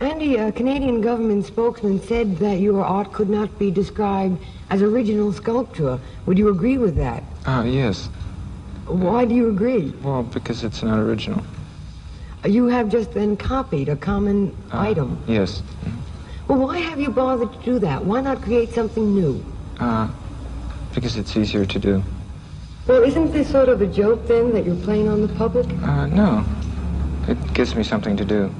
Andy, a Canadian government spokesman said that your art could not be described as original sculpture. Would you agree with that? Yes. Why do you agree? Well, because it's not original. You have just then copied a common item. Yes. Well, why have you bothered to do that? Why not create something new? Because it's easier to do. Well, isn't this sort of a joke, then, that you're playing on the public? No. It gives me something to do.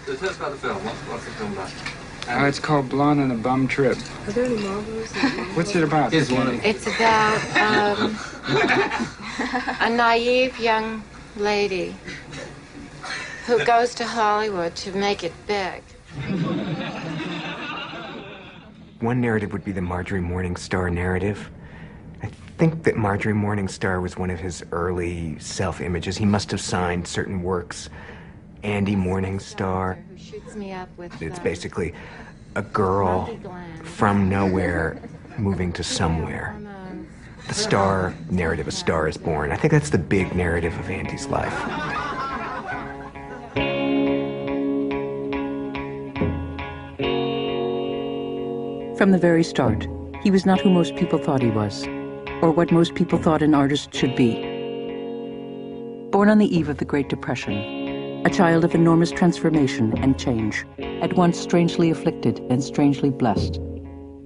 So tell us about the film. What's the film about? It's called Blonde on a Bum Trip. Are there any marbles? What's it about? Here's one. It's about a naive young lady who goes to Hollywood to make it big. One narrative would be the Marjorie Morningstar narrative. I think that Marjorie Morningstar was one of his early self-images. He must have signed certain works. Andy Morningstar. Who shoots me up with, it's basically a girl from nowhere moving to somewhere. The star narrative, A Star is Born. I think that's the big narrative of Andy's life. From the very start, he was not who most people thought he was, or what most people thought an artist should be. Born on the eve of the Great Depression, a child of enormous transformation and change, at once strangely afflicted and strangely blessed,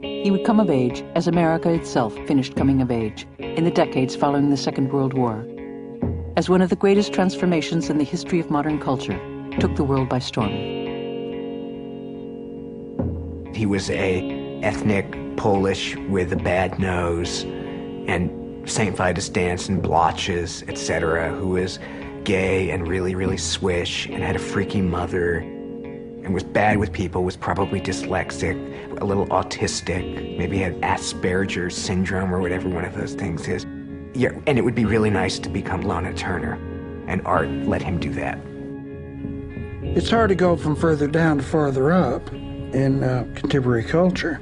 he would come of age as America itself finished coming of age in the decades following the Second World War, as one of the greatest transformations in the history of modern culture took the world by storm. He was a ethnic Polish with a bad nose and St. Vitus dance and blotches, etc., who was gay and really, really swish and had a freaky mother and was bad with people, was probably dyslexic, a little autistic, maybe had Asperger's syndrome or whatever one of those things is. Yeah, and it would be really nice to become Lana Turner, and art let him do that. It's hard to go from further down to farther up in contemporary culture.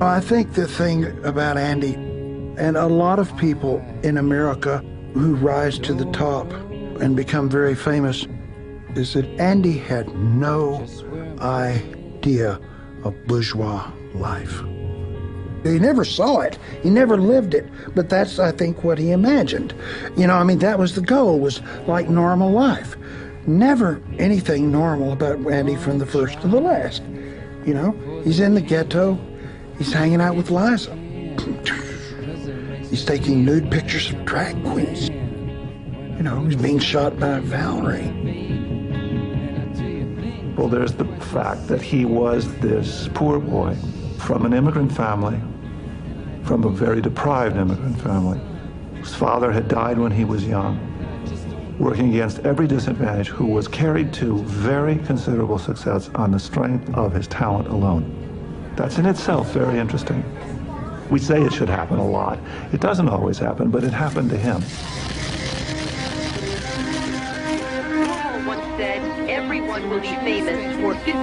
I think the thing about Andy, and a lot of people in America who rise to the top and become very famous, is that Andy had no idea of bourgeois life. He never saw it, he never lived it, but that's, I think, what he imagined. You know, I mean, that was the goal, was like normal life. Never anything normal about Andy from the first to the last. You know, he's in the ghetto, he's hanging out with Liza. He's taking nude pictures of drag queens. You know, he's being shot by Valerie. Well, there's the fact that he was this poor boy from an immigrant family, from a very deprived immigrant family. His father had died when he was young, working against every disadvantage, who was carried to very considerable success on the strength of his talent alone. That's in itself very interesting. We say it should happen a lot. It doesn't always happen, but it happened to him. Once said, everyone will be famous for 15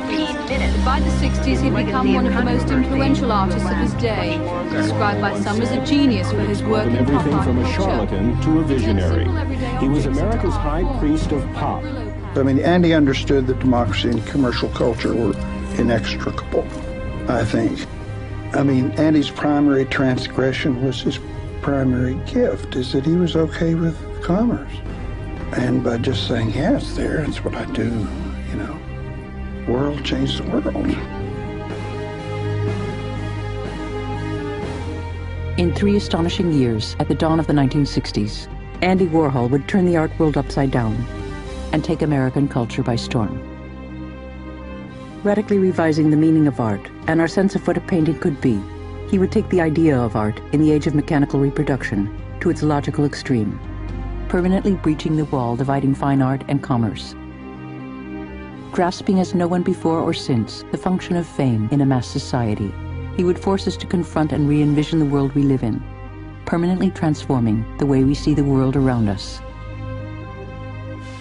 minutes. By the 60s, he'd become one of the most influential artists of his day, described by some as a genius for his work in pop everything from a charlatan to a visionary. He was America's high priest of pop. I mean, Andy understood that democracy and commercial culture were inextricable, I think. I mean, Andy's primary transgression was his primary gift, is that he was okay with commerce. And by just saying, yeah, it's there, it's what I do, you know, the world changed the world. In 3 astonishing years, at the dawn of the 1960s, Andy Warhol would turn the art world upside down and take American culture by storm. Radically revising the meaning of art and our sense of what a painting could be, he would take the idea of art in the age of mechanical reproduction to its logical extreme, permanently breaching the wall dividing fine art and commerce. Grasping as no one before or since the function of fame in a mass society, he would force us to confront and re-envision the world we live in, permanently transforming the way we see the world around us.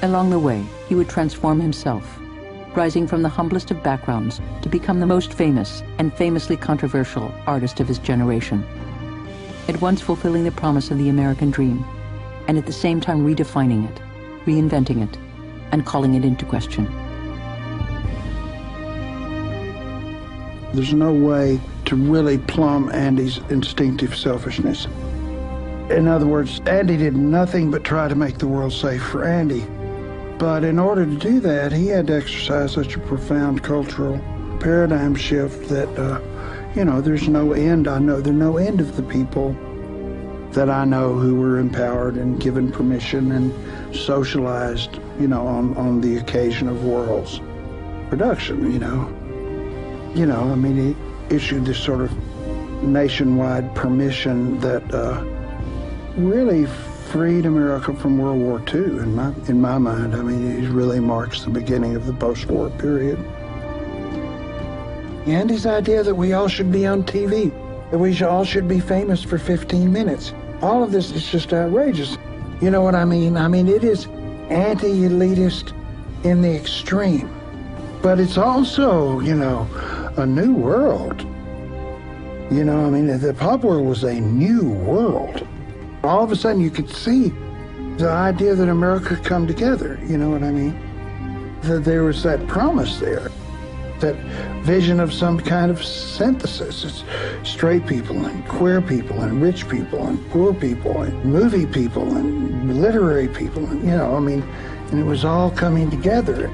Along the way, he would transform himself, rising from the humblest of backgrounds to become the most famous and famously controversial artist of his generation, at once fulfilling the promise of the American dream, and at the same time redefining it, reinventing it, and calling it into question. There's no way to really plumb Andy's instinctive selfishness. In other words, Andy did nothing but try to make the world safe for Andy. But in order to do that, he had to exercise such a profound cultural paradigm shift that, you know, there's no end. I know there's no end of the people that I know who were empowered and given permission and socialized, you know, on the occasion of Warhols. production, you know. I mean, he issued this sort of nationwide permission that really freed America from World War II, in my mind. I mean, it really marks the beginning of the post-war period. Andy's idea that we all should be on TV, that we all should be famous for 15 minutes. All of this is just outrageous. You know what I mean? I mean, it is anti-elitist in the extreme. But it's also, you know, a new world. You know, I mean, the pop world was a new world. All of a sudden you could see the idea that America could come together, you know what I mean? That there was that promise there, that vision of some kind of synthesis. It's straight people and queer people and rich people and poor people and movie people and literary people, and, you know, I mean, and it was all coming together.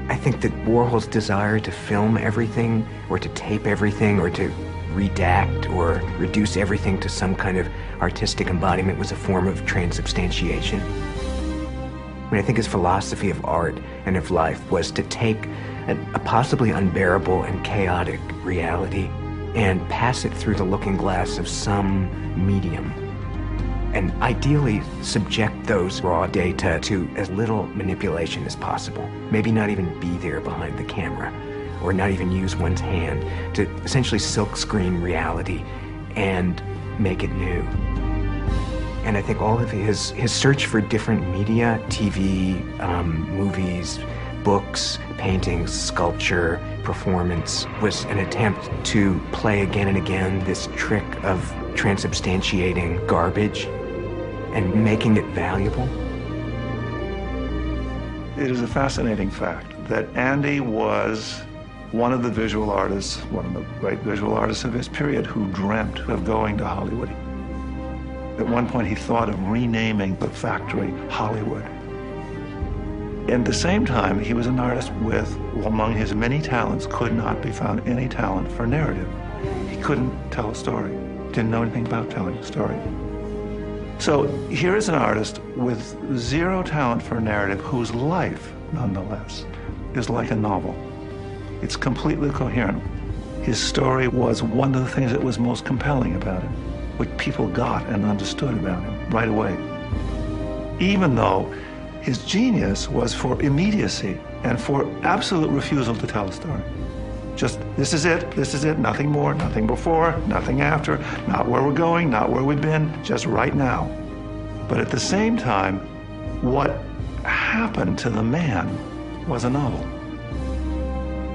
I think that Warhol's desire to film everything, or to tape everything, or to redact or reduce everything to some kind of artistic embodiment was a form of transubstantiation. I mean, I think his philosophy of art and of life was to take a possibly unbearable and chaotic reality and pass it through the looking glass of some medium, and ideally subject those raw data to as little manipulation as possible. Maybe not even be there behind the camera, or not even use one's hand, to essentially silkscreen reality and make it new. And I think all of his search for different media, TV, movies, books, paintings, sculpture, performance, was an attempt to play again and again this trick of transubstantiating garbage and making it valuable. It is a fascinating fact that Andy was one of the visual artists, one of the great visual artists of his period, who dreamt of going to Hollywood. At one point, he thought of renaming the factory Hollywood. At the same time, he was an artist with, among his many talents, could not be found any talent for narrative. He couldn't tell a story, didn't know anything about telling a story. So here is an artist with zero talent for narrative, whose life, nonetheless, is like a novel. It's completely coherent. His story was one of the things that was most compelling about him, what people got and understood about him right away. Even though his genius was for immediacy and for absolute refusal to tell a story. Just, this is it, nothing more, nothing before, nothing after, not where we're going, not where we've been, just right now. But at the same time, what happened to the man was a novel.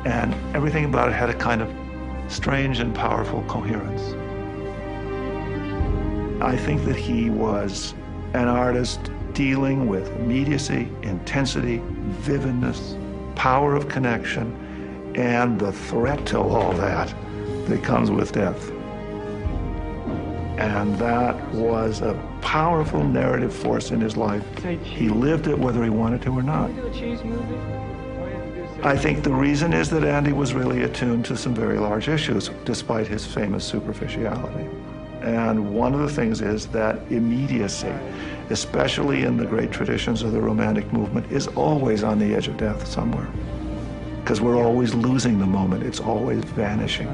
And everything about it had a kind of strange and powerful coherence. I think that he was an artist dealing with immediacy, intensity, vividness, power of connection, and the threat to all that comes with death. And that was a powerful narrative force in his life. He lived it whether he wanted to or not. I think the reason is that Andy was really attuned to some very large issues, despite his famous superficiality. And one of the things is that immediacy, especially in the great traditions of the Romantic movement, is always on the edge of death somewhere. Because we're always losing the moment. It's always vanishing.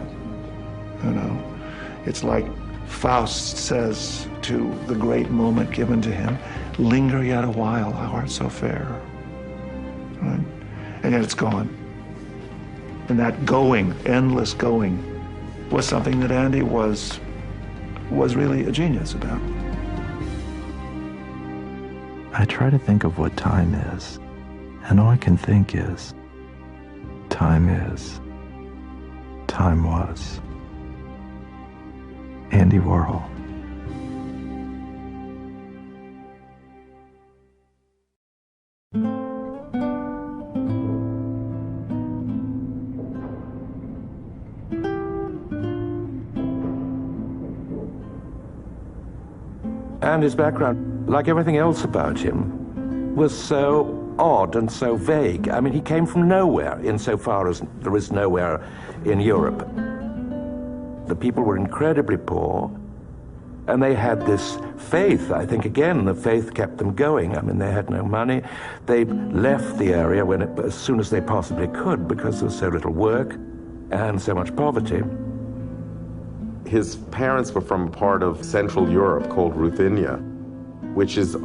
You know, it's like Faust says to the great moment given to him, linger yet a while, thou art so fair. Right? And yet it's gone. And that going, endless going, was something that Andy was really a genius about. I try to think of what time is, and all I can think is, time was. Andy Warhol. And his background, like everything else about him, was so odd and so vague. I mean, he came from nowhere, insofar as there is nowhere in Europe. The people were incredibly poor. And they had this faith. I think, again, the faith kept them going. I mean, they had no money. They left the area as soon as they possibly could because there was so little work and so much poverty. His parents were from a part of Central Europe called Ruthenia, which is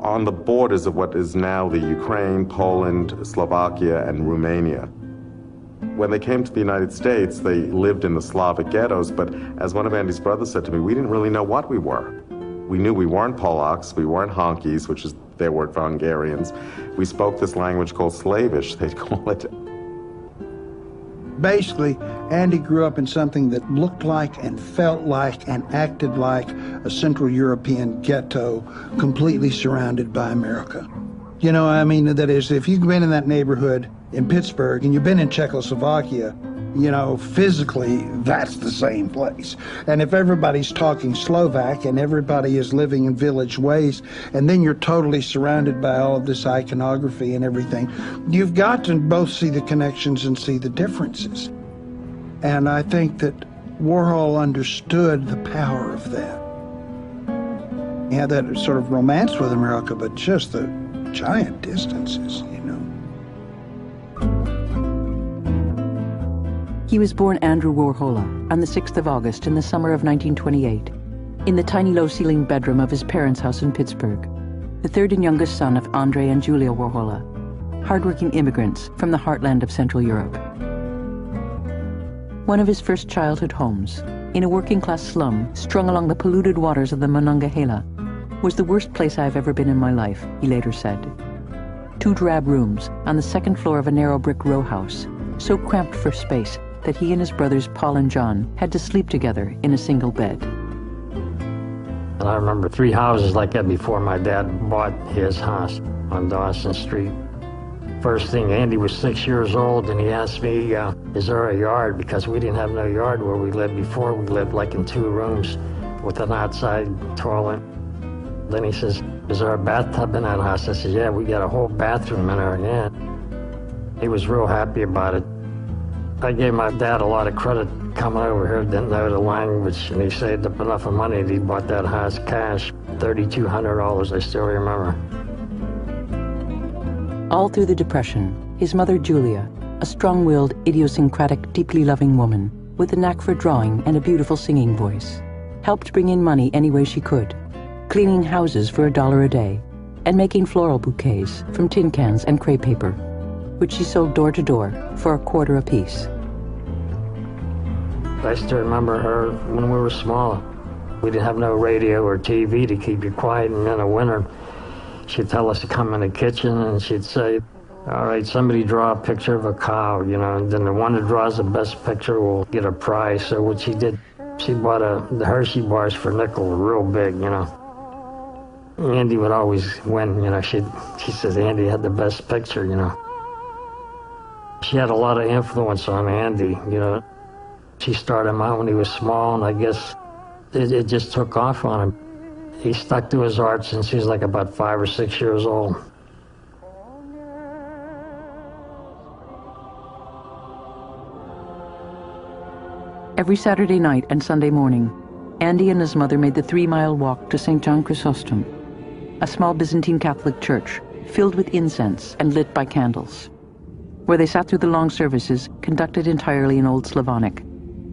on the borders of what is now the Ukraine, Poland, Slovakia, and Romania. When they came to the United States, they lived in the Slavic ghettos, but as one of Andy's brothers said to me, we didn't really know what we were. We knew we weren't Polacks, we weren't honkies, which is their word for Hungarians. We spoke this language called Slavish, they'd call it. Basically, Andy grew up in something that looked like and felt like and acted like a Central European ghetto, completely surrounded by America. You know, I mean, that is, if you've been in that neighborhood in Pittsburgh and you've been in Czechoslovakia, you know, physically, that's the same place. And if everybody's talking Slovak and everybody is living in village ways, and then you're totally surrounded by all of this iconography and everything, you've got to both see the connections and see the differences. And I think that Warhol understood the power of that. He had that sort of romance with America, but just the giant distances, you know. He was born Andrew Warhola on the 6th of August in the summer of 1928, in the tiny low-ceilinged bedroom of his parents' house in Pittsburgh, the third and youngest son of Andre and Julia Warhola, hardworking immigrants from the heartland of Central Europe. One of his first childhood homes, in a working-class slum strung along the polluted waters of the Monongahela, was the worst place I've ever been in my life, he later said. 2 drab rooms on the second floor of a narrow brick row house, so cramped for space that he and his brothers Paul and John had to sleep together in a single bed. And I remember 3 houses like that before my dad bought his house on Dawson Street. First thing, Andy was 6 years old and he asked me, is there a yard? Because we didn't have no yard where we lived before. We lived like in 2 rooms with an outside toilet. Then he says, is there a bathtub in that house? I said, yeah, we got a whole bathroom in our yeah. He was real happy about it. I gave my dad a lot of credit coming over here, didn't know the language, and he saved up enough of money that he bought that house cash, $3,200, I still remember. All through the Depression, his mother Julia, a strong-willed, idiosyncratic, deeply loving woman with a knack for drawing and a beautiful singing voice, helped bring in money any way she could, cleaning houses for $1 a day and making floral bouquets from tin cans and crepe paper, which she sold door to door for $0.25 apiece. I still remember her when we were small. We didn't have no radio or TV to keep you quiet, and in the winter, she'd tell us to come in the kitchen and she'd say, all right, somebody draw a picture of a cow, you know, and then the one that draws the best picture will get a prize. So what she did, she bought the Hershey bars for a nickel, real big, you know. Andy would always win, you know. She says Andy had the best picture, you know. She had a lot of influence on Andy, you know. She started him out when he was small, and I guess it just took off on him. He stuck to his art since he was like about 5 or 6 years old. Every Saturday night and Sunday morning, Andy and his mother made the 3-mile walk to St. John Chrysostom, a small Byzantine Catholic church filled with incense and lit by candles, where they sat through the long services conducted entirely in Old Slavonic,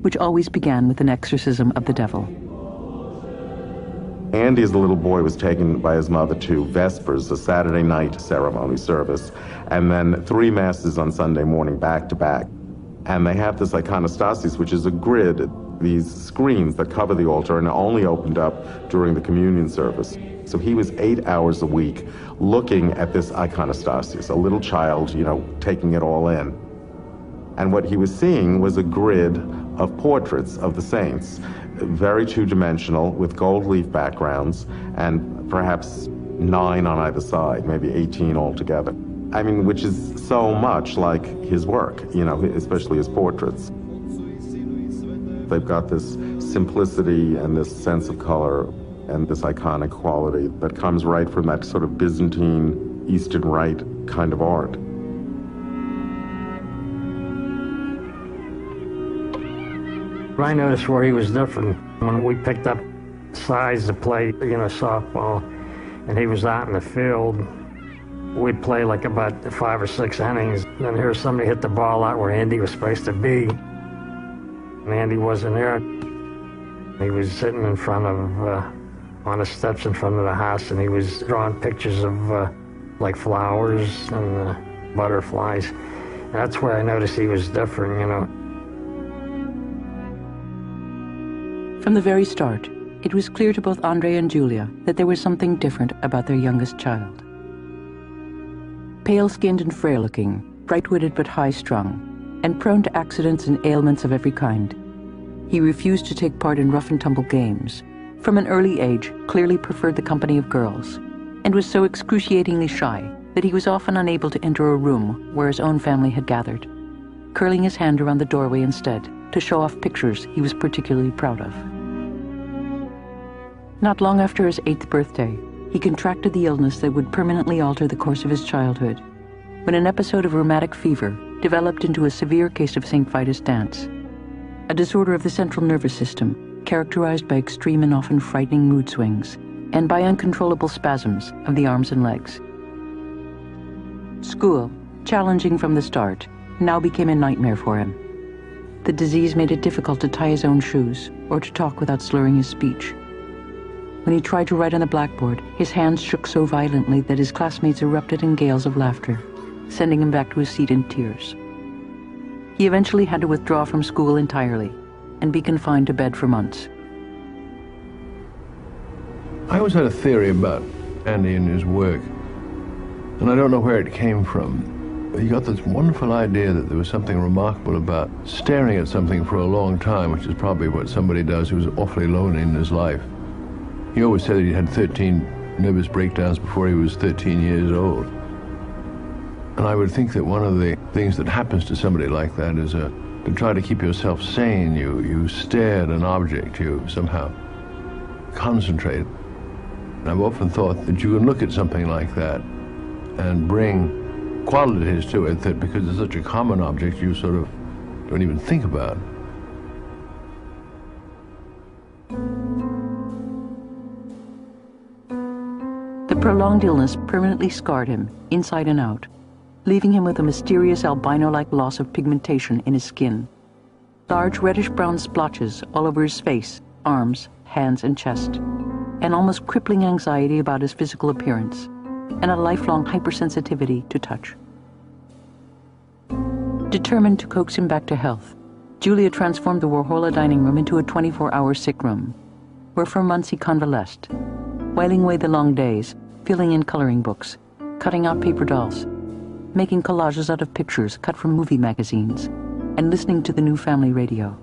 which always began with an exorcism of the devil. Andy, as a little boy, was taken by his mother to Vespers, a Saturday night ceremony service, and then 3 masses on Sunday morning back to back. And they have this iconostasis, which is a grid, these screens that cover the altar and are only opened up during the communion service. So he was 8 hours a week looking at this iconostasis, a little child, you know, taking it all in. And what he was seeing was a grid of portraits of the saints, very 2-dimensional, with gold leaf backgrounds, and perhaps 9 on either side, maybe 18 altogether. I mean, which is so much like his work, you know, especially his portraits. They've got this simplicity and this sense of color and this iconic quality that comes right from that sort of Byzantine, Eastern Rite kind of art. I noticed where he was different when we picked up size to play, softball, and he was out in the field. We'd play like about 5 or 6 innings, and here's somebody hit the ball out where Andy was supposed to be. And Andy wasn't there. He was sitting in front of, on the steps in front of the house, and he was drawing pictures of like flowers and butterflies. And that's where I noticed he was different, From the very start, it was clear to both Andre and Julia that there was something different about their youngest child. Pale-skinned and frail-looking, bright-witted but high-strung, and prone to accidents and ailments of every kind, he refused to take part in rough-and-tumble games. From an early age, clearly preferred the company of girls, and was so excruciatingly shy that he was often unable to enter a room where his own family had gathered, curling his hand around the doorway instead to show off pictures he was particularly proud of. Not long after his 8th birthday, he contracted the illness that would permanently alter the course of his childhood, when an episode of rheumatic fever developed into a severe case of St. Vitus dance, a disorder of the central nervous system characterized by extreme and often frightening mood swings, and by uncontrollable spasms of the arms and legs. School, challenging from the start, now became a nightmare for him. The disease made it difficult to tie his own shoes or to talk without slurring his speech. When he tried to write on the blackboard, his hands shook so violently that his classmates erupted in gales of laughter, sending him back to his seat in tears. He eventually had to withdraw from school entirely and be confined to bed for months. I always had a theory about Andy and his work, and I don't know where it came from. He got this wonderful idea that there was something remarkable about staring at something for a long time, which is probably what somebody does who's awfully lonely in his life. He always said that he had 13 nervous breakdowns before he was 13 years old. And I would think that one of the things that happens to somebody like that is to try to keep yourself sane. You stare at an object, you somehow concentrate. I've often thought that you can look at something like that and bring qualities to it that, because it's such a common object, you sort of don't even think about. The prolonged illness permanently scarred him, inside and out, leaving him with a mysterious albino-like loss of pigmentation in his skin. Large reddish-brown splotches all over his face, arms, hands, and chest, an almost crippling anxiety about his physical appearance, and a lifelong hypersensitivity to touch. Determined to coax him back to health, Julia transformed the Warhola dining room into a 24-hour sick room, where for months he convalesced, whiling away the long days, filling in coloring books, cutting out paper dolls, making collages out of pictures cut from movie magazines, and listening to the new family radio.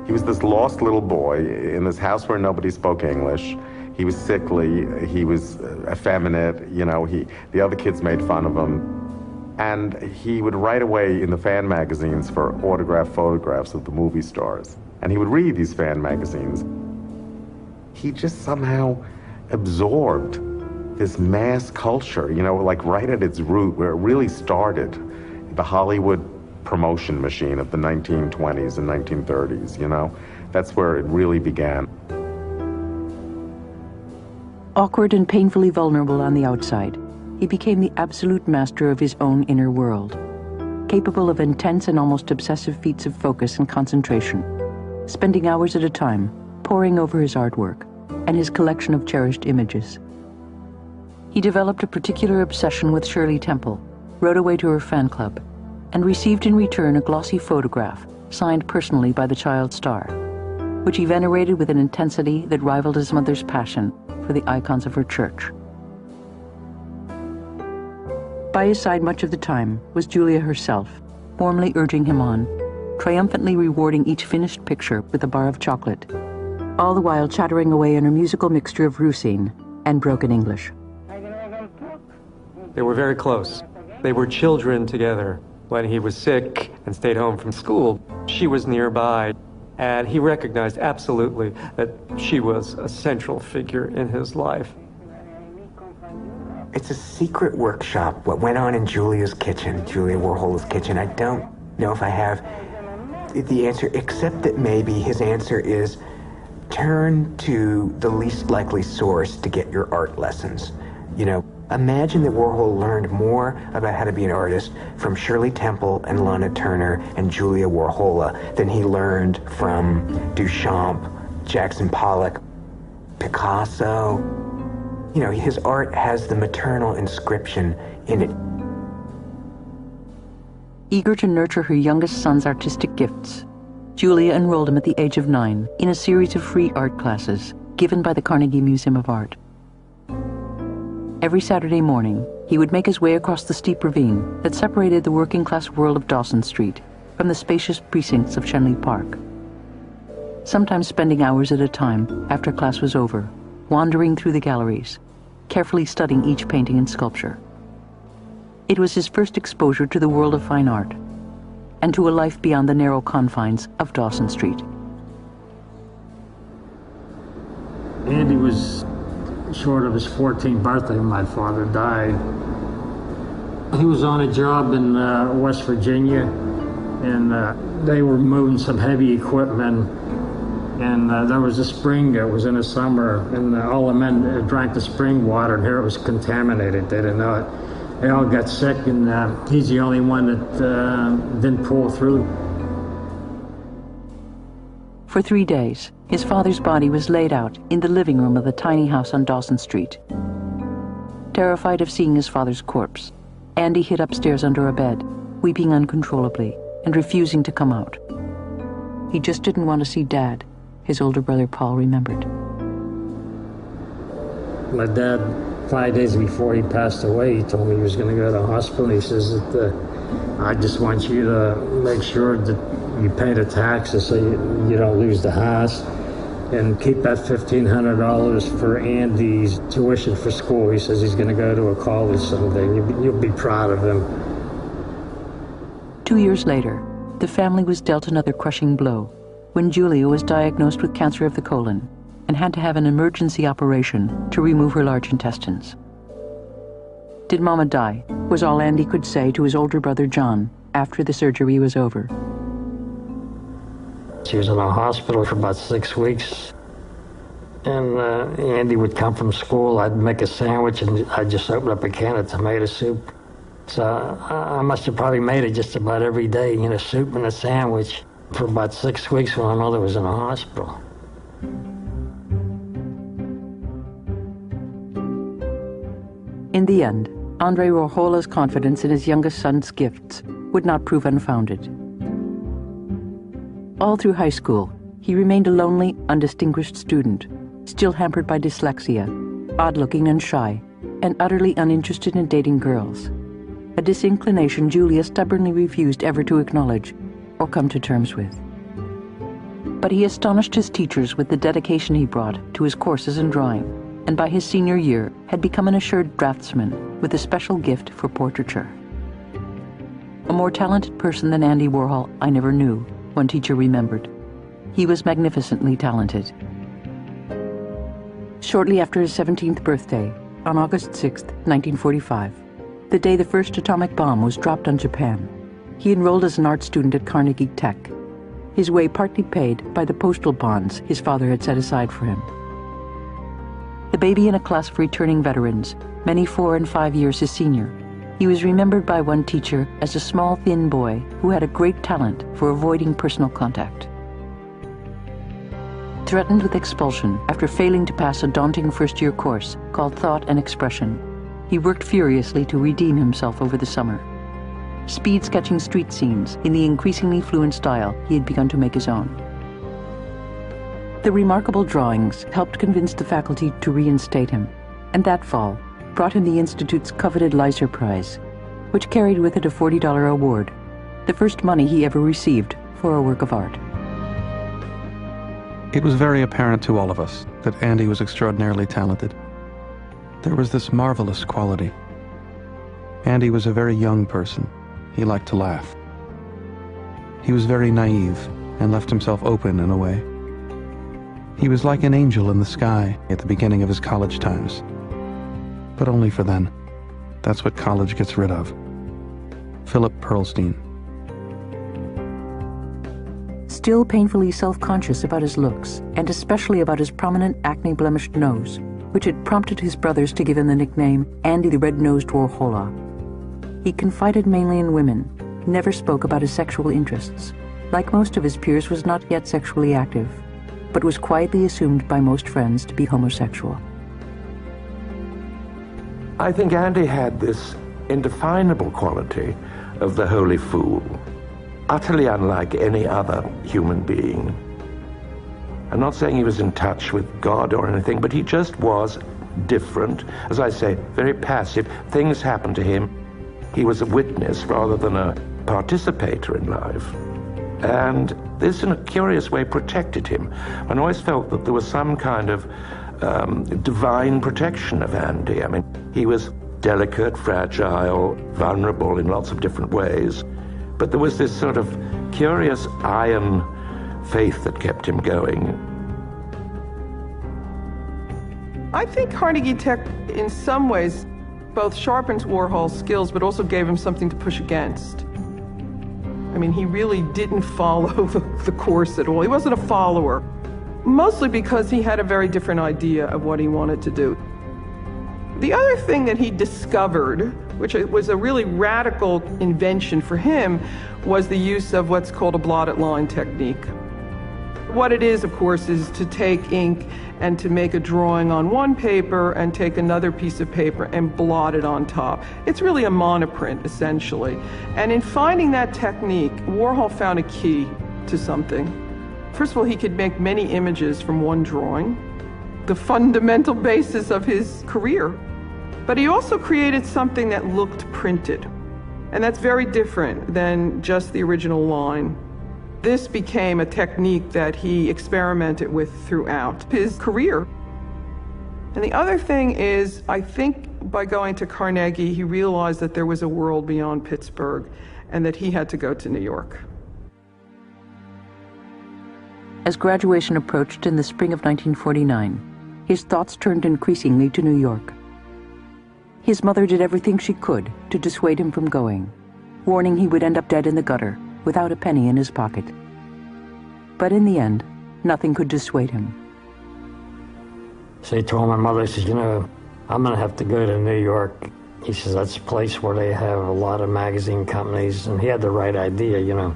He was this lost little boy in this house where nobody spoke English. He was sickly, he was effeminate, the other kids made fun of him. And he would write away in the fan magazines for autographed photographs of the movie stars. And he would read these fan magazines. He just somehow absorbed this mass culture, like right at its root, where it really started, the Hollywood promotion machine of the 1920s and 1930s, That's where it really began. Awkward and painfully vulnerable on the outside, he became the absolute master of his own inner world, capable of intense and almost obsessive feats of focus and concentration, spending hours at a time poring over his artwork and his collection of cherished images. He developed a particular obsession with Shirley Temple, wrote away to her fan club, and received in return a glossy photograph signed personally by the child star, which he venerated with an intensity that rivaled his mother's passion for the icons of her church. By his side much of the time was Julia herself, warmly urging him on, triumphantly rewarding each finished picture with a bar of chocolate, all the while chattering away in her musical mixture of Rusine and broken English. They were very close. They were children together. When he was sick and stayed home from school, she was nearby, and he recognized absolutely that she was a central figure in his life. It's a secret workshop, what went on in Julia's kitchen, Julia Warhol's kitchen. I don't know if I have the answer, except that maybe his answer is turn to the least likely source to get your art lessons. You know, imagine that Warhol learned more about how to be an artist from Shirley Temple and Lana Turner and Julia Warhola than he learned from Duchamp, Jackson Pollock, Picasso. You know, his art has the maternal inscription in it. Eager to nurture her youngest son's artistic gifts, Julia enrolled him at the age of 9 in a series of free art classes given by the Carnegie Museum of Art. Every Saturday morning, he would make his way across the steep ravine that separated the working-class world of Dawson Street from the spacious precincts of Shenley Park, sometimes spending hours at a time after class was over, wandering through the galleries, carefully studying each painting and sculpture. It was his first exposure to the world of fine art and to a life beyond the narrow confines of Dawson Street. Andy was short of his 14th birthday when my father died. He was on a job in West Virginia, and they were moving some heavy equipment, and there was a spring that was in the summer, and all the men drank the spring water, and here it was contaminated. They didn't know it. They all got sick, and he's the only one that didn't pull through. For 3 days, his father's body was laid out in the living room of the tiny house on Dawson Street. Terrified of seeing his father's corpse, Andy hid upstairs under a bed, weeping uncontrollably and refusing to come out. He just didn't want to see Dad, his older brother Paul remembered. My dad, 5 days before he passed away, he told me he was going to go to the hospital. He says that I just want you to make sure that you pay the taxes so you don't lose the house, and keep that $1,500 for Andy's tuition for school. He says he's going to go to a college someday. You'll be proud of him. 2 years later, the family was dealt another crushing blow when Julia was diagnosed with cancer of the colon and had to have an emergency operation to remove her large intestines. Did Mama die? Was all Andy could say to his older brother John after the surgery was over. She was in a hospital for about 6 weeks, and Andy would come from school. I'd make a sandwich, and I'd just open up a can of tomato soup. So I must have probably made it just about every day, you know, soup and a sandwich for about 6 weeks while my mother was in a hospital. In the end, Andrei Warhola's confidence in his youngest son's gifts would not prove unfounded. All through high school, he remained a lonely, undistinguished student, still hampered by dyslexia, odd-looking and shy, and utterly uninterested in dating girls, a disinclination Julia stubbornly refused ever to acknowledge or come to terms with. But he astonished his teachers with the dedication he brought to his courses in drawing, and by his senior year had become an assured draftsman with a special gift for portraiture. A more talented person than Andy Warhol I never knew, one teacher remembered. He was magnificently talented. Shortly after his 17th birthday, on August 6, 1945, the day the first atomic bomb was dropped on Japan, he enrolled as an art student at Carnegie Tech, his way partly paid by the postal bonds his father had set aside for him. The baby in a class of returning veterans, many 4 and 5 years his senior, he was remembered by one teacher as a small, thin boy who had a great talent for avoiding personal contact. Threatened with expulsion after failing to pass a daunting first-year course called Thought and Expression, he worked furiously to redeem himself over the summer, speed-sketching street scenes in the increasingly fluent style he had begun to make his own. The remarkable drawings helped convince the faculty to reinstate him, and that fall brought him the Institute's coveted Leiser Prize, which carried with it a $40 award, the first money he ever received for a work of art. It was very apparent to all of us that Andy was extraordinarily talented. There was this marvelous quality. Andy was a very young person. He liked to laugh. He was very naive and left himself open in a way. He was like an angel in the sky at the beginning of his college times. But only for then. That's what college gets rid of. Philip Pearlstein. still painfully self-conscious about his looks, and especially about his prominent acne-blemished nose, which had prompted his brothers to give him the nickname Andy the Red-Nosed Warhola. He confided mainly in women, never spoke about his sexual interests. Like most of his peers, was not yet sexually active, but was quietly assumed by most friends to be homosexual. I think Andy had this indefinable quality of the holy fool, utterly unlike any other human being. I'm not saying he was in touch with God or anything, but he just was different. As I say, very passive. Things happened to him. He was a witness rather than a participator in life. And this, in a curious way, protected him. I always felt that there was some kind of divine protection of Andy. I mean, he was delicate, fragile, vulnerable in lots of different ways. But there was this sort of curious iron faith that kept him going. I think Carnegie Tech, in some ways, both sharpened Warhol's skills, but also gave him something to push against. I mean, he really didn't follow the course at all. He wasn't a follower, mostly because he had a very different idea of what he wanted to do. The other thing that he discovered, which was a really radical invention for him, was the use of what's called a blotted line technique. What it is, of course, is to take ink and to make a drawing on one paper and take another piece of paper and blot it on top. It's really a monoprint, essentially. And in finding that technique, Warhol found a key to something. First of all, he could make many images from one drawing, the fundamental basis of his career. But he also created something that looked printed. And that's very different than just the original line. This became a technique that he experimented with throughout his career. And the other thing is, I think by going to Carnegie, he realized that there was a world beyond Pittsburgh and that he had to go to New York. As graduation approached in the spring of 1949, his thoughts turned increasingly to New York. His mother did everything she could to dissuade him from going, warning he would end up dead in the gutter, without a penny in his pocket. But in the end, nothing could dissuade him. So he told my mother, he says, you know, I'm going to have to go to New York. He says, that's a place where they have a lot of magazine companies, and he had the right idea, you know.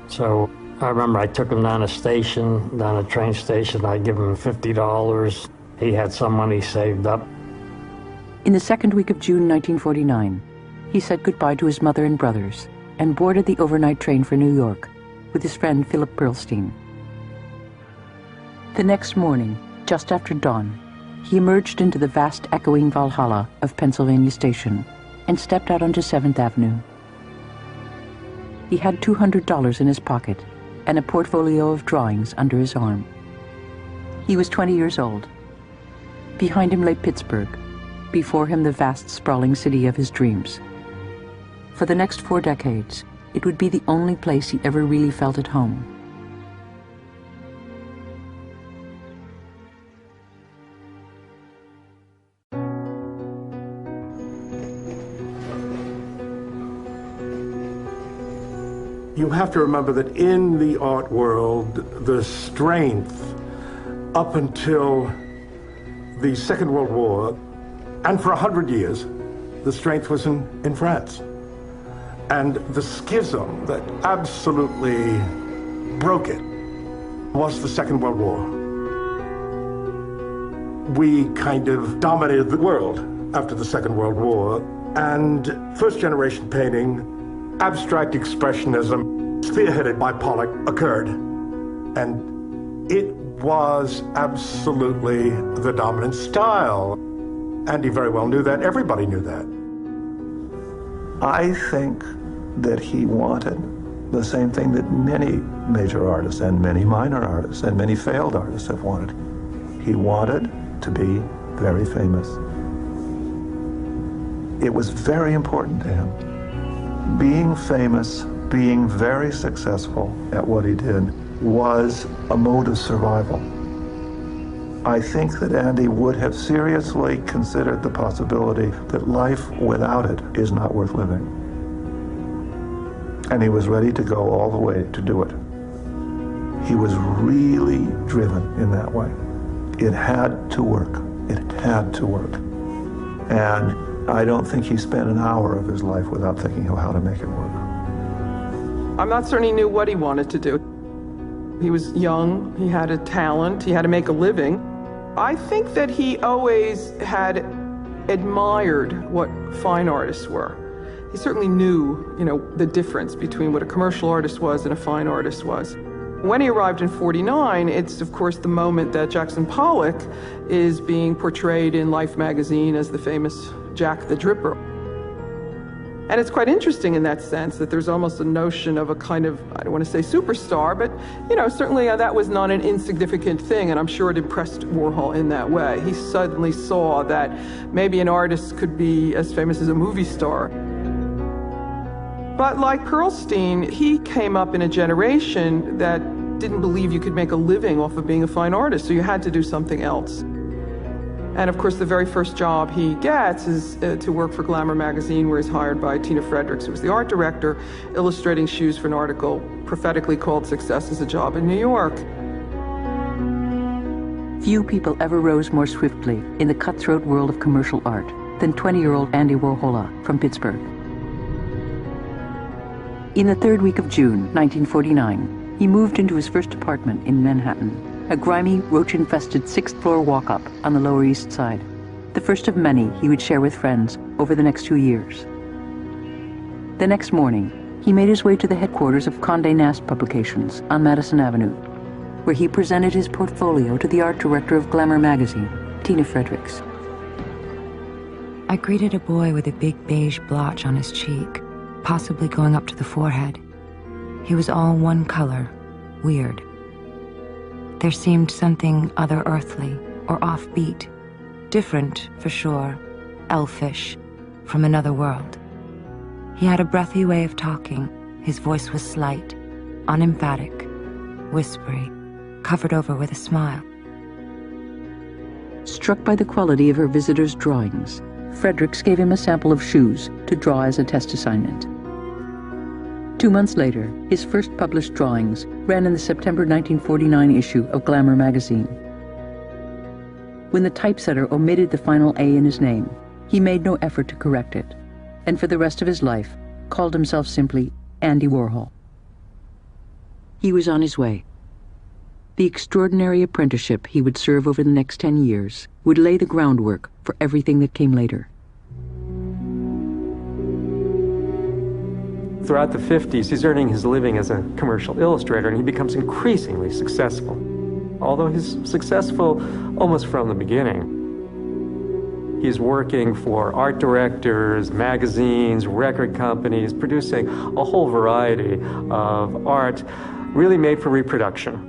So I remember I took him down a train station, I give him $50. He had some money saved up. In the second week of June 1949, he said goodbye to his mother and brothers and boarded the overnight train for New York with his friend Philip Pearlstein. The next morning, just after dawn, he emerged into the vast echoing Valhalla of Pennsylvania Station and stepped out onto 7th Avenue. He had $200 in his pocket and a portfolio of drawings under his arm. He was 20 years old. Behind him lay Pittsburgh, before him the vast, sprawling city of his dreams. For the next 4 decades, it would be the only place he ever really felt at home. You have to remember that in the art world, the strength up until the Second World War, and for 100 years, the strength was in France. And the schism that absolutely broke it was the Second World War. We kind of dominated the world after the Second World War, and first-generation painting, abstract expressionism, spearheaded by Pollock, occurred. And it was absolutely the dominant style. Andy very well knew that. Everybody knew that. I think that he wanted the same thing that many major artists and many minor artists and many failed artists have wanted. He wanted to be very famous. It was very important to him. Being famous, being very successful at what he did was a mode of survival. I think that Andy would have seriously considered the possibility that life without it is not worth living. And he was ready to go all the way to do it. He was really driven in that way. It had to work. It had to work. And I don't think he spent an hour of his life without thinking of how to make it work. I'm not certain he knew what he wanted to do. He was young, he had a talent, he had to make a living. I think that he always had admired what fine artists were. He certainly knew, the difference between what a commercial artist was and a fine artist was. When he arrived in '49, it's of course the moment that Jackson Pollock is being portrayed in Life magazine as the famous Jack the Dripper. And it's quite interesting in that sense that there's almost a notion of a kind of, I don't want to say superstar, but, certainly that was not an insignificant thing, and I'm sure it impressed Warhol in that way. He suddenly saw that maybe an artist could be as famous as a movie star. But like Perlstein, he came up in a generation that didn't believe you could make a living off of being a fine artist, so you had to do something else. And of course, the very first job he gets is to work for Glamour magazine, where he's hired by Tina Fredericks, who was the art director, illustrating shoes for an article prophetically called Success is a Job in New York. Few people ever rose more swiftly in the cutthroat world of commercial art than 20-year-old Andy Warhola from Pittsburgh. In the third week of June, 1949, he moved into his first apartment in Manhattan, a grimy, roach-infested sixth-floor walk-up on the Lower East Side, the first of many he would share with friends over the next 2 years. The next morning, he made his way to the headquarters of Condé Nast Publications on Madison Avenue, where he presented his portfolio to the art director of Glamour magazine, Tina Fredericks. I greeted a boy with a big beige blotch on his cheek, possibly going up to the forehead. He was all one color, weird. There seemed something other-earthly or offbeat, different for sure, elfish, from another world. He had a breathy way of talking. His voice was slight, unemphatic, whispery, covered over with a smile. Struck by the quality of her visitor's drawings, Fredericks gave him a sample of shoes to draw as a test assignment. 2 months later, his first published drawings ran in the September 1949 issue of Glamour magazine. When the typesetter omitted the final A in his name, he made no effort to correct it, and for the rest of his life called himself simply Andy Warhol. He was on his way. The extraordinary apprenticeship he would serve over the next 10 years would lay the groundwork for everything that came later. Throughout the 50s, he's earning his living as a commercial illustrator, and he becomes increasingly successful. Although he's successful almost from the beginning. He's working for art directors, magazines, record companies, producing a whole variety of art really made for reproduction.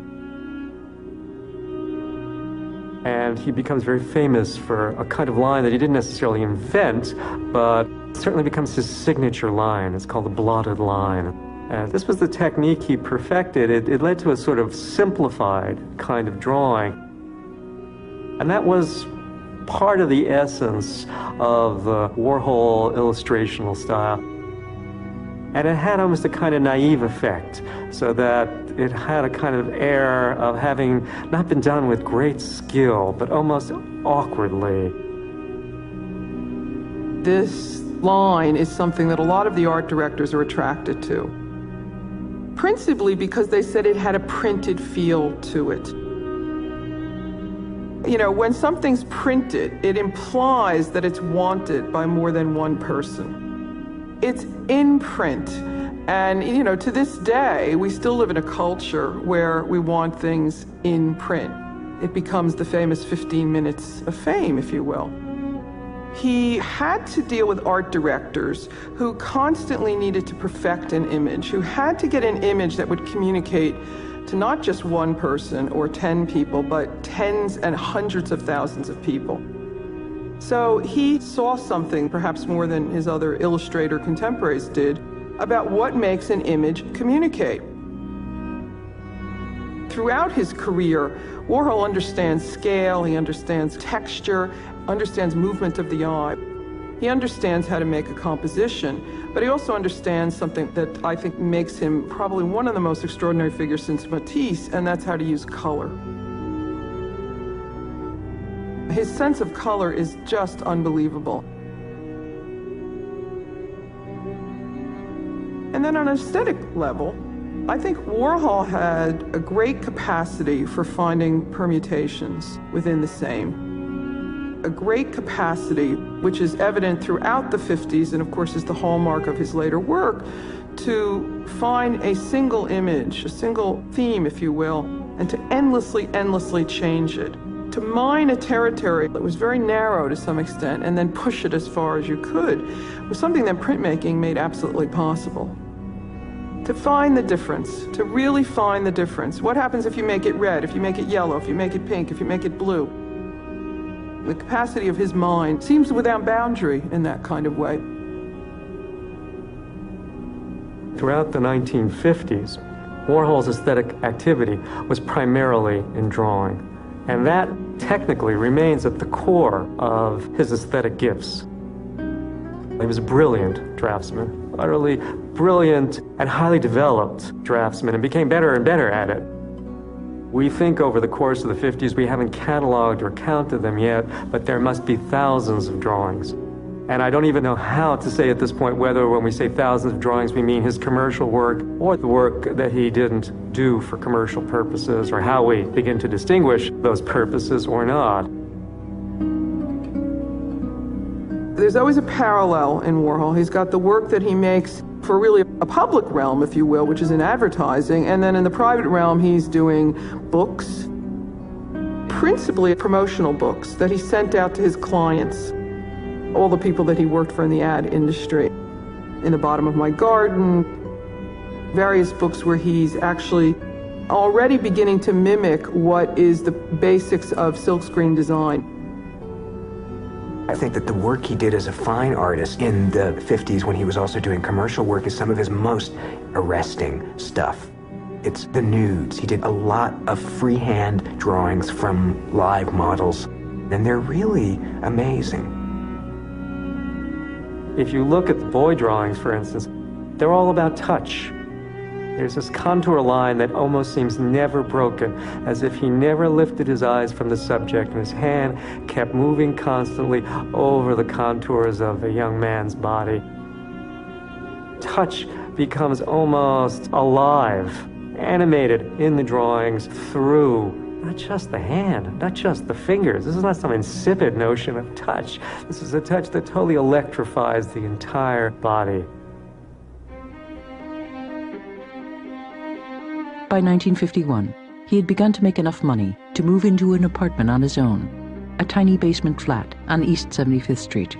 And he becomes very famous for a kind of line that he didn't necessarily invent, but certainly becomes his signature line. It's called the blotted line. And this was the technique he perfected. It led to a sort of simplified kind of drawing. And that was part of the essence of the Warhol illustrational style. And it had almost a kind of naive effect, so that it had a kind of air of having not been done with great skill, but almost awkwardly. This line is something that a lot of the art directors are attracted to, principally because they said it had a printed feel to it. When something's printed, it implies that it's wanted by more than one person. It's in print. And, to this day, we still live in a culture where we want things in print. It becomes the famous 15 minutes of fame, if you will. He had to deal with art directors who constantly needed to perfect an image, who had to get an image that would communicate to not just one person or 10 people, but tens and hundreds of thousands of people. So he saw something, perhaps more than his other illustrator contemporaries did, about what makes an image communicate. Throughout his career, Warhol understands scale, he understands texture, understands movement of the eye. He understands how to make a composition, but he also understands something that I think makes him probably one of the most extraordinary figures since Matisse, and that's how to use color. His sense of color is just unbelievable. And then on an aesthetic level, I think Warhol had a great capacity for finding permutations within the same. A great capacity, which is evident throughout the 50s, and of course is the hallmark of his later work, to find a single image, a single theme, if you will, and to endlessly change it. To mine a territory that was very narrow to some extent and then push it as far as you could was something that printmaking made absolutely possible. To find the difference, to really find the difference. What happens if you make it red, if you make it yellow, if you make it pink, if you make it blue? The capacity of his mind seems without boundary in that kind of way. Throughout the 1950s, Warhol's aesthetic activity was primarily in drawing. And that technically remains at the core of his aesthetic gifts. He was a brilliant draftsman, utterly brilliant and highly developed draftsman, and became better and better at it. We think over the course of the 50s, we haven't cataloged or counted them yet, but there must be thousands of drawings. And I don't even know how to say at this point whether when we say thousands of drawings we mean his commercial work or the work that he didn't do for commercial purposes, or how we begin to distinguish those purposes or not. There's always a parallel in Warhol. He's got the work that he makes for really a public realm, if you will, which is in advertising, and then in the private realm he's doing books, principally promotional books that he sent out to his clients, all the people that he worked for in the ad industry. In the Bottom of My Garden, various books where he's actually already beginning to mimic what is the basics of silkscreen design. I think that the work he did as a fine artist in the 50s when he was also doing commercial work is some of his most arresting stuff. It's the nudes. He did a lot of freehand drawings from live models, and they're really amazing. If you look at the boy drawings, for instance, they're all about touch. There's this contour line that almost seems never broken, as if he never lifted his eyes from the subject and his hand kept moving constantly over the contours of a young man's body. Touch becomes almost alive, animated in the drawings through not just the hand, not just the fingers. This is not some insipid notion of touch. This is a touch that totally electrifies the entire body. By 1951, he had begun to make enough money to move into an apartment on his own, a tiny basement flat on East 75th Street.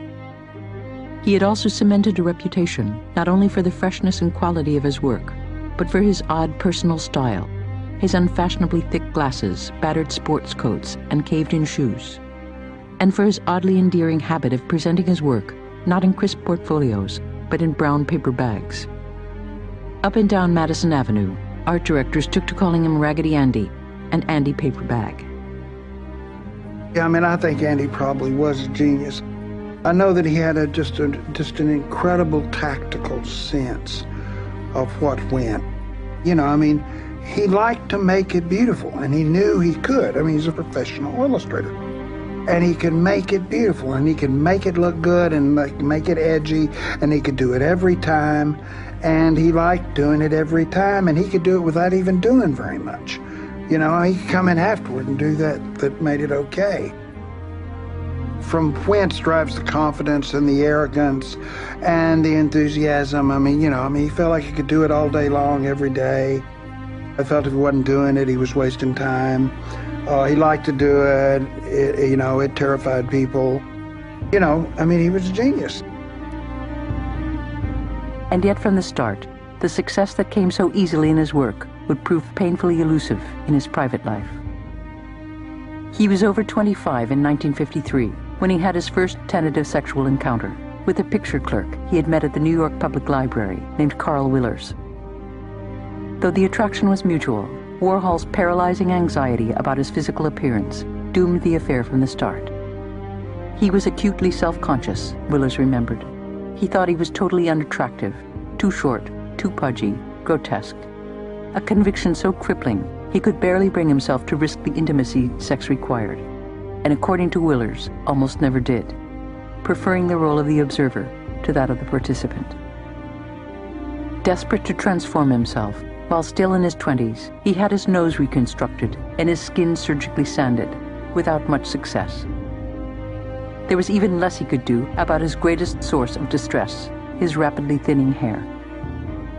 He had also cemented a reputation not only for the freshness and quality of his work, but for his odd personal style, his unfashionably thick glasses, battered sports coats, and caved-in shoes, and for his oddly endearing habit of presenting his work not in crisp portfolios, but in brown paper bags. Up and down Madison Avenue, art directors took to calling him Raggedy Andy and Andy Paper Bag. Yeah, I mean, I think Andy probably was a genius. I know that he had just an incredible tactical sense of what went. You know, I mean, he liked to make it beautiful, and he knew he could. I mean, he's a professional illustrator. And he can make it beautiful, and he can make it look good, and make it edgy, and he could do it every time. And he liked doing it every time, and he could do it without even doing very much. You know, he could come in afterward and do that made it okay. From whence drives the confidence and the arrogance and the enthusiasm. I mean, he felt like he could do it all day long, every day. I felt if he wasn't doing it, he was wasting time. He liked to do it. It terrified people. He was a genius. And yet from the start, the success that came so easily in his work would prove painfully elusive in his private life. He was over 25 in 1953 when he had his first tentative sexual encounter with a picture clerk he had met at the New York Public Library named Carl Willers. Though the attraction was mutual, Warhol's paralyzing anxiety about his physical appearance doomed the affair from the start. He was acutely self-conscious, Willers remembered. He thought he was totally unattractive, too short, too pudgy, grotesque. A conviction so crippling, he could barely bring himself to risk the intimacy sex required, and according to Willers, almost never did, preferring the role of the observer to that of the participant. Desperate to transform himself, while still in his 20s, he had his nose reconstructed and his skin surgically sanded, without much success. There was even less he could do about his greatest source of distress, his rapidly thinning hair.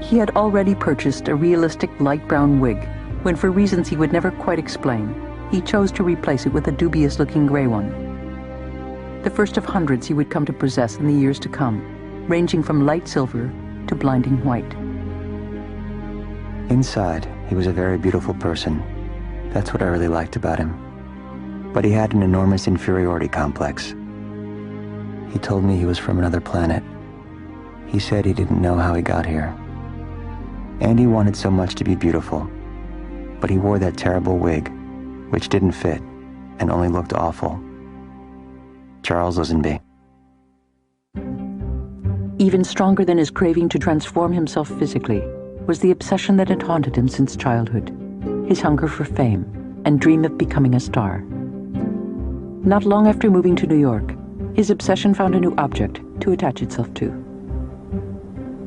He had already purchased a realistic light brown wig, when for reasons he would never quite explain, he chose to replace it with a dubious-looking gray one. The first of hundreds he would come to possess in the years to come, ranging from light silver to blinding white. Inside, he was a very beautiful person. That's what I really liked about him. But he had an enormous inferiority complex. He told me he was from another planet. He said he didn't know how he got here. Andy wanted so much to be beautiful, but he wore that terrible wig, which didn't fit and only looked awful. Charles Lisenby. Even stronger than his craving to transform himself physically was the obsession that had haunted him since childhood, his hunger for fame and dream of becoming a star. Not long after moving to New York, his obsession found a new object to attach itself to.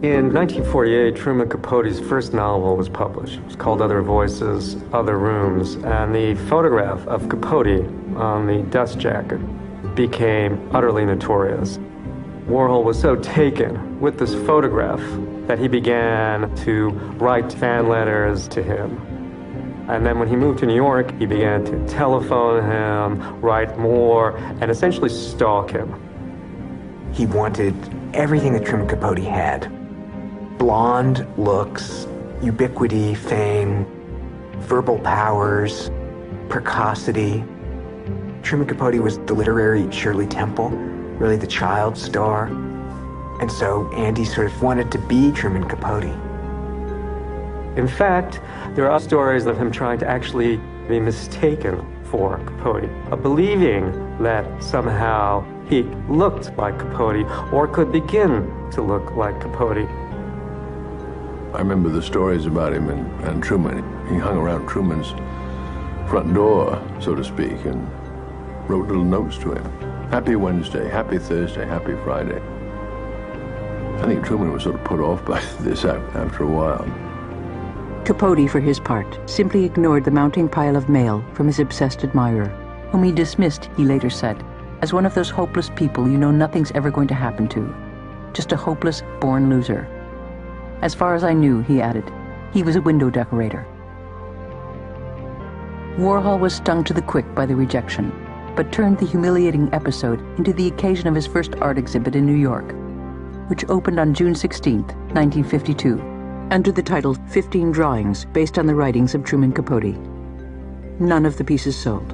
In 1948, Truman Capote's first novel was published. It was called Other Voices, Other Rooms, and the photograph of Capote on the dust jacket became utterly notorious. Warhol was so taken with this photograph that he began to write fan letters to him. And then when he moved to New York, he began to telephone him, write more, and essentially stalk him. He wanted everything that Truman Capote had. Blonde looks, ubiquity, fame, verbal powers, precocity. Truman Capote was the literary Shirley Temple, really the child star. And so Andy sort of wanted to be Truman Capote. In fact, there are stories of him trying to actually be mistaken for Capote, believing that somehow he looked like Capote or could begin to look like Capote. I remember the stories about him and Truman. He hung around Truman's front door, so to speak, and wrote little notes to him. Happy Wednesday, happy Thursday, happy Friday. I think Truman was sort of put off by this after a while. Capote, for his part, simply ignored the mounting pile of mail from his obsessed admirer, whom he dismissed, he later said, as one of those hopeless people you know nothing's ever going to happen to. Just a hopeless, born loser. As far as I knew, he added, he was a window decorator. Warhol was stung to the quick by the rejection, but turned the humiliating episode into the occasion of his first art exhibit in New York, which opened on June 16, 1952, under the title 15 Drawings based on the writings of Truman Capote. None of the pieces sold.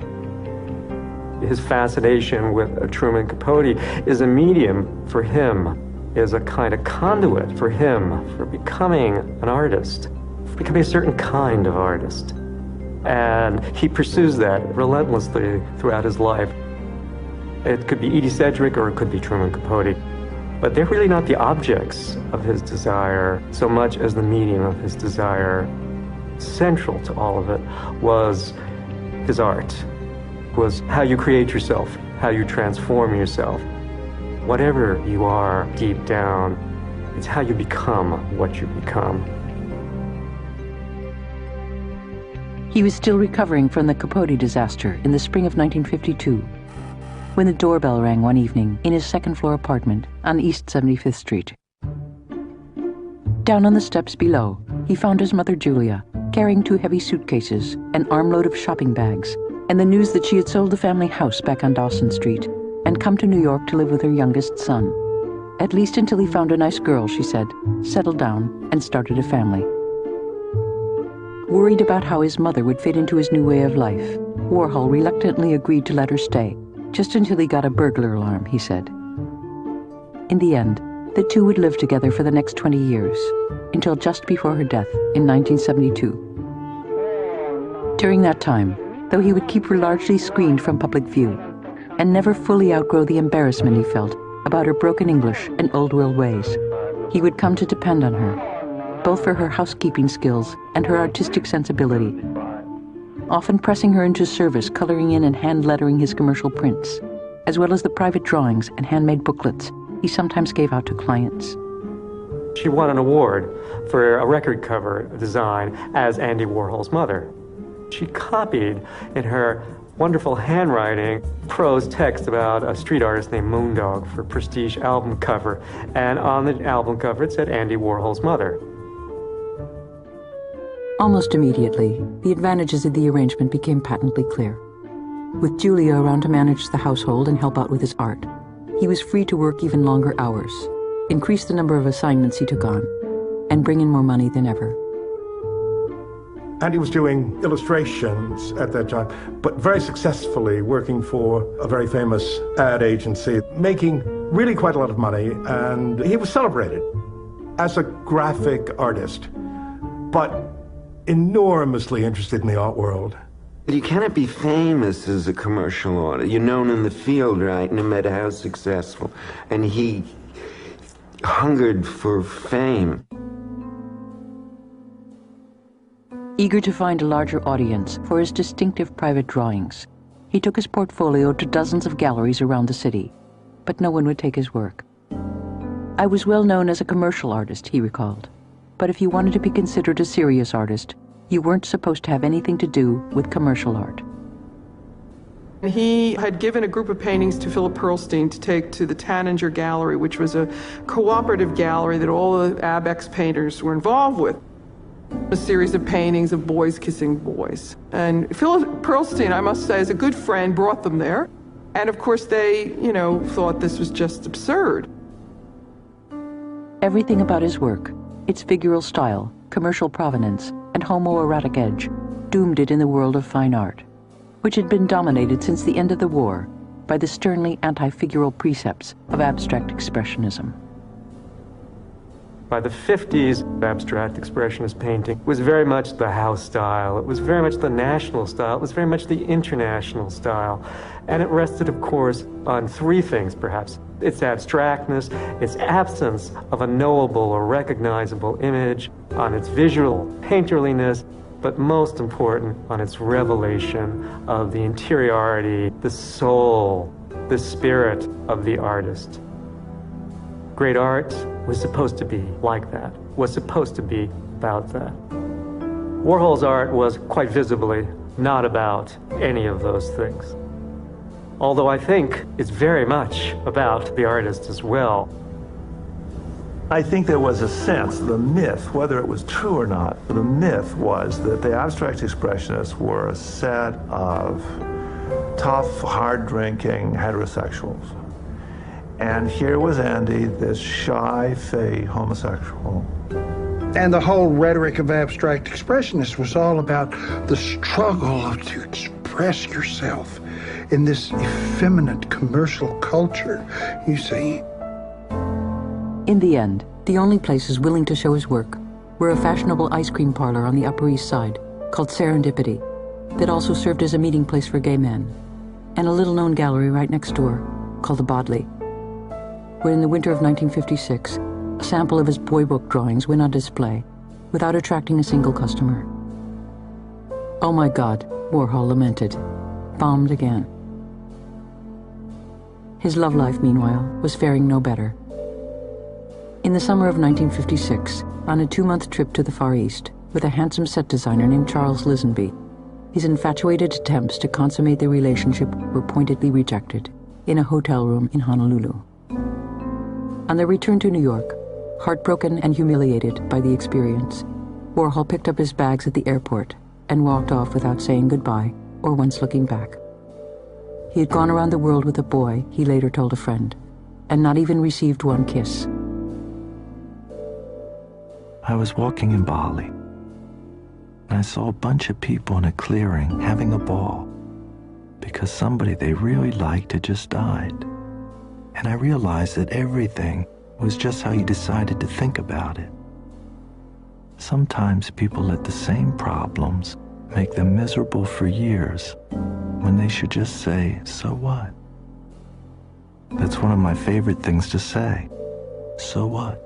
His fascination with Truman Capote is a medium for him, is a kind of conduit for him for becoming an artist, for becoming a certain kind of artist. And he pursues that relentlessly throughout his life. It could be Edie Sedgwick or it could be Truman Capote. But they're really not the objects of his desire so much as the medium of his desire. Central to all of it was his art, was how you create yourself, how you transform yourself. Whatever you are deep down, it's how you become what you become. He was still recovering from the Capote disaster in the spring of 1952, when the doorbell rang one evening in his second-floor apartment on East 75th Street. Down on the steps below, he found his mother Julia carrying 2 heavy suitcases, an armload of shopping bags, and the news that she had sold the family house back on Dawson Street and come to New York to live with her youngest son. At least until he found a nice girl, she said, settled down, and started a family. Worried about how his mother would fit into his new way of life, Warhol reluctantly agreed to let her stay, just until he got a burglar alarm, he said. In the end, the two would live together for the next 20 years, until just before her death in 1972. During that time, though he would keep her largely screened from public view, and never fully outgrow the embarrassment he felt about her broken English and old-world ways. He would come to depend on her, both for her housekeeping skills and her artistic sensibility, often pressing her into service, coloring in and hand-lettering his commercial prints, as well as the private drawings and handmade booklets he sometimes gave out to clients. She won an award for a record cover design as Andy Warhol's mother. She copied in her wonderful handwriting prose text about a street artist named Moondog for prestige album cover, and on the album cover it said Andy Warhol's mother. Almost immediately, the advantages of the arrangement became patently clear. With Julia around to manage the household and help out with his art, he was free to work even longer hours, increase the number of assignments he took on, and bring in more money than ever. Andy was doing illustrations at that time, but very successfully working for a very famous ad agency, making really quite a lot of money, and he was celebrated as a graphic artist, but enormously interested in the art world. You cannot be famous as a commercial artist. You're known in the field, right, no matter how successful. And he hungered for fame. Eager to find a larger audience for his distinctive private drawings, he took his portfolio to dozens of galleries around the city, but no one would take his work. I was well known as a commercial artist, he recalled, but if you wanted to be considered a serious artist, you weren't supposed to have anything to do with commercial art. He had given a group of paintings to Philip Pearlstein to take to the Tanninger Gallery, which was a cooperative gallery that all the Abex painters were involved with. A series of paintings of boys kissing boys. And Philip Pearlstein, I must say, as a good friend, brought them there. And of course they, thought this was just absurd. Everything about his work, its figural style, commercial provenance, and homoerotic edge, doomed it in the world of fine art, which had been dominated since the end of the war by the sternly anti-figural precepts of abstract expressionism. By the 50s, abstract expressionist painting was very much the house style. It was very much the national style. It was very much the international style. And it rested, of course, on three things, perhaps. Its abstractness, its absence of a knowable or recognizable image, on its visual painterliness, but most important, on its revelation of the interiority, the soul, the spirit of the artist. Great art was supposed to be like that, was supposed to be about that. Warhol's art was quite visibly not about any of those things. Although I think it's very much about the artist as well. I think there was a sense, the myth, whether it was true or not, the myth was that the abstract expressionists were a set of tough, hard-drinking heterosexuals. And here was Andy, this shy, fey homosexual. And the whole rhetoric of abstract expressionists was all about the struggle to express yourself in this effeminate commercial culture, you see. In the end, the only places willing to show his work were a fashionable ice cream parlor on the Upper East Side called Serendipity that also served as a meeting place for gay men, and a little-known gallery right next door called the Bodley, where in the winter of 1956, a sample of his boy book drawings went on display without attracting a single customer. Oh my God, Warhol lamented, bombed again. His love life, meanwhile, was faring no better. In the summer of 1956, on a 2-month trip to the Far East with a handsome set designer named Charles Lisenby, his infatuated attempts to consummate their relationship were pointedly rejected in a hotel room in Honolulu. On their return to New York, heartbroken and humiliated by the experience, Warhol picked up his bags at the airport and walked off without saying goodbye or once looking back. He had gone around the world with a boy, he later told a friend, and not even received one kiss. I was walking in Bali, and I saw a bunch of people in a clearing having a ball because somebody they really liked had just died. And I realized that everything was just how you decided to think about it. Sometimes people let the same problems make them miserable for years when they should just say, so what? That's one of my favorite things to say. So what?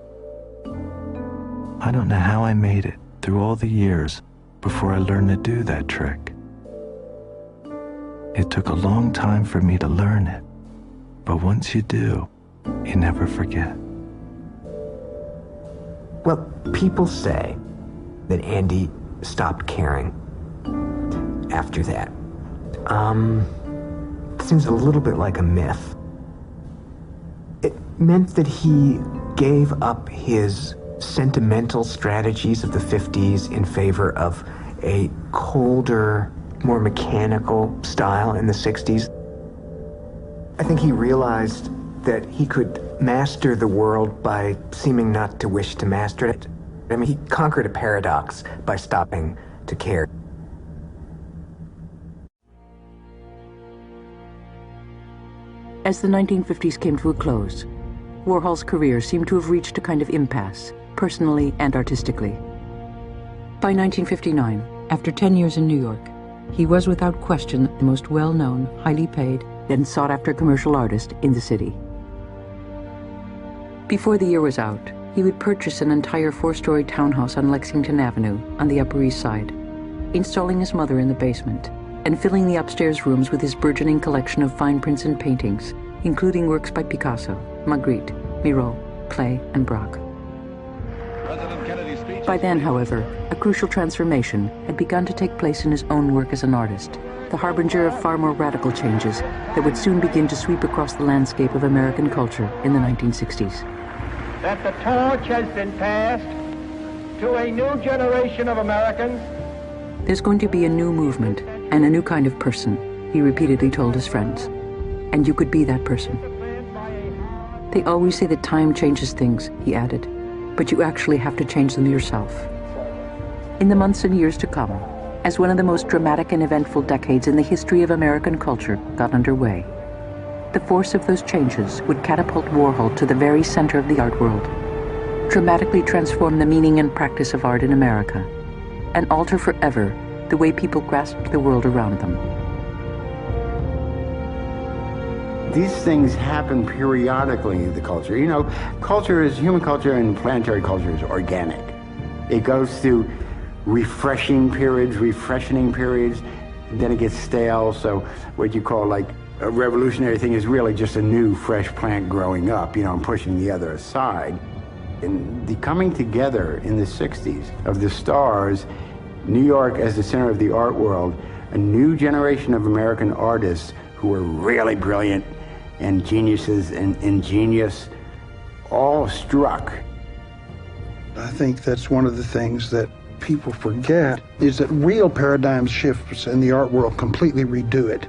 I don't know how I made it through all the years before I learned to do that trick. It took a long time for me to learn it, but once you do, you never forget. Well, people say that Andy stopped caring after that. It seems a little bit like a myth. It meant that he gave up his sentimental strategies of the 50s in favor of a colder, more mechanical style in the 60s. I think he realized that he could master the world by seeming not to wish to master it. I mean, he conquered a paradox by stopping to care. As the 1950s came to a close, Warhol's career seemed to have reached a kind of impasse, personally and artistically. By 1959, after 10 years in New York, he was without question the most well-known, highly paid, and sought-after commercial artist in the city. Before the year was out, he would purchase an entire 4-story townhouse on Lexington Avenue on the Upper East Side, installing his mother in the basement, and filling the upstairs rooms with his burgeoning collection of fine prints and paintings, including works by Picasso, Magritte, Miro, Klee, and Braque. By then, however, a crucial transformation had begun to take place in his own work as an artist, the harbinger of far more radical changes that would soon begin to sweep across the landscape of American culture in the 1960s. That the torch has been passed to a new generation of Americans. There's going to be a new movement and a new kind of person, he repeatedly told his friends. And you could be that person. They always say that time changes things, he added, but you actually have to change them yourself. In the months and years to come, as one of the most dramatic and eventful decades in the history of American culture got underway, the force of those changes would catapult Warhol to the very center of the art world, dramatically transform the meaning and practice of art in America, and alter forever the way people grasped the world around them. These things happen periodically in the culture. You know, human culture and planetary culture is organic. It goes through refreshing periods, and then it gets stale. So what you call like a revolutionary thing is really just a new, fresh plant growing up, you know, and pushing the other aside. And the coming together in the 60s of the stars, New York as the center of the art world, a new generation of American artists who were really brilliant and geniuses and ingenious, all struck. I think that's one of the things that people forget, is that real paradigm shifts in the art world completely redo it.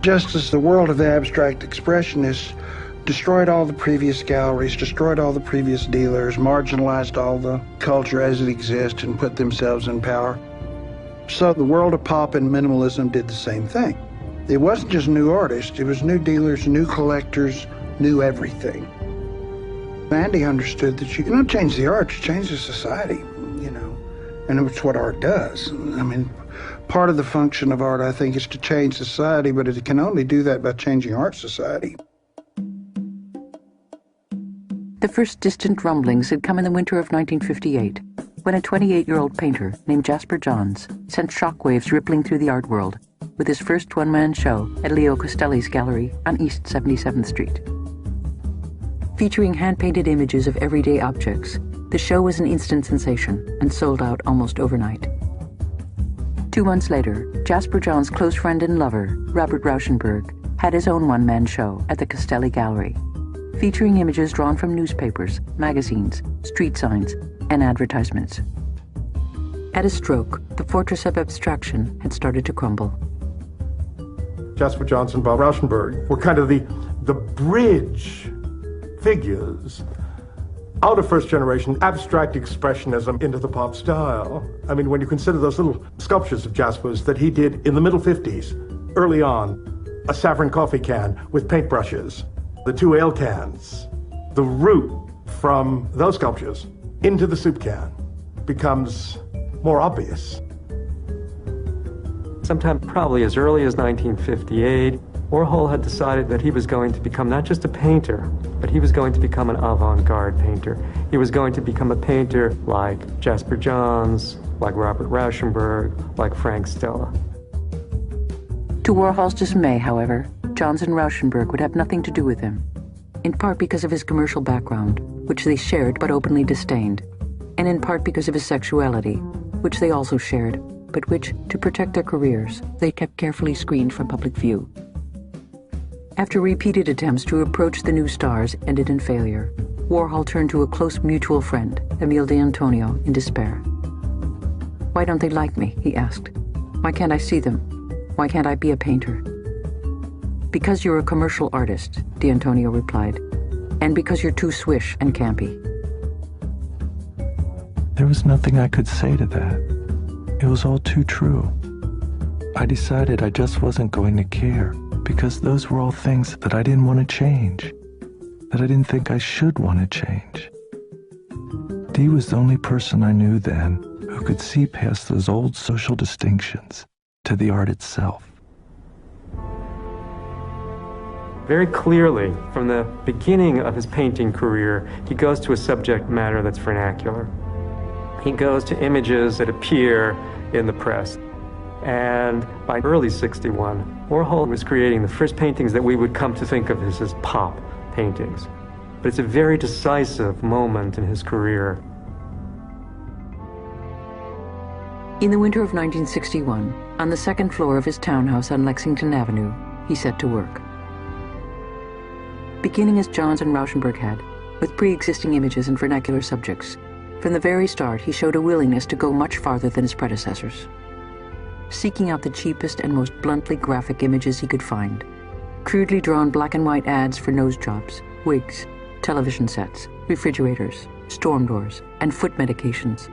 Just as the world of the abstract expressionists destroyed all the previous galleries, destroyed all the previous dealers, marginalized all the culture as it exists, and put themselves in power. So the world of pop and minimalism did the same thing. It wasn't just new artists, it was new dealers, new collectors, new everything. Andy understood that you don't change the art, you change the society, you know, and it's what art does. I mean, part of the function of art, I think, is to change society, but it can only do that by changing art society. The first distant rumblings had come in the winter of 1958, when a 28-year-old painter named Jasper Johns sent shockwaves rippling through the art world with his first one-man show at Leo Costelli's gallery on East 77th Street. Featuring hand-painted images of everyday objects, the show was an instant sensation and sold out almost overnight. 2 months later, Jasper Johns' close friend and lover, Robert Rauschenberg, had his own one-man show at the Costelli Gallery, featuring images drawn from newspapers, magazines, street signs, and advertisements. At a stroke, the fortress of abstraction had started to crumble. Jasper Johns and Bob Rauschenberg were kind of the bridge figures out of first-generation abstract expressionism into the pop style. I mean, when you consider those little sculptures of Jasper's that he did in the middle 50s, early on, a saffron coffee can with paintbrushes, the 2 ale cans, the route from those sculptures into the soup can becomes more obvious. Sometime probably as early as 1958, Warhol had decided that he was going to become not just a painter, but he was going to become an avant-garde painter. He was going to become a painter like Jasper Johns, like Robert Rauschenberg, like Frank Stella. To Warhol's dismay, however, Johns and Rauschenberg would have nothing to do with him, in part because of his commercial background, which they shared but openly disdained, and in part because of his sexuality, which they also shared, but which, to protect their careers, they kept carefully screened from public view. After repeated attempts to approach the new stars ended in failure, Warhol turned to a close mutual friend, Emile d'Antonio, in despair. "Why don't they like me?" he asked. "Why can't I see them? Why can't I be a painter?" "Because you're a commercial artist," d'Antonio replied, "and because you're too swish and campy." There was nothing I could say to that. It was all too true. I decided I just wasn't going to care, because those were all things that I didn't want to change, that I didn't think I should want to change. Dee was the only person I knew then who could see past those old social distinctions to the art itself. Very clearly, from the beginning of his painting career, he goes to a subject matter that's vernacular. He goes to images that appear in the press. And by early '61, Warhol was creating the first paintings that we would come to think of as pop paintings. But it's a very decisive moment in his career. In the winter of 1961, on the second floor of his townhouse on Lexington Avenue, he set to work. Beginning as Johns and Rauschenberg had, with pre-existing images and vernacular subjects, from the very start he showed a willingness to go much farther than his predecessors. Seeking out the cheapest and most bluntly graphic images he could find, crudely drawn black and white ads for nose jobs, wigs, television sets, refrigerators, storm doors, and foot medications,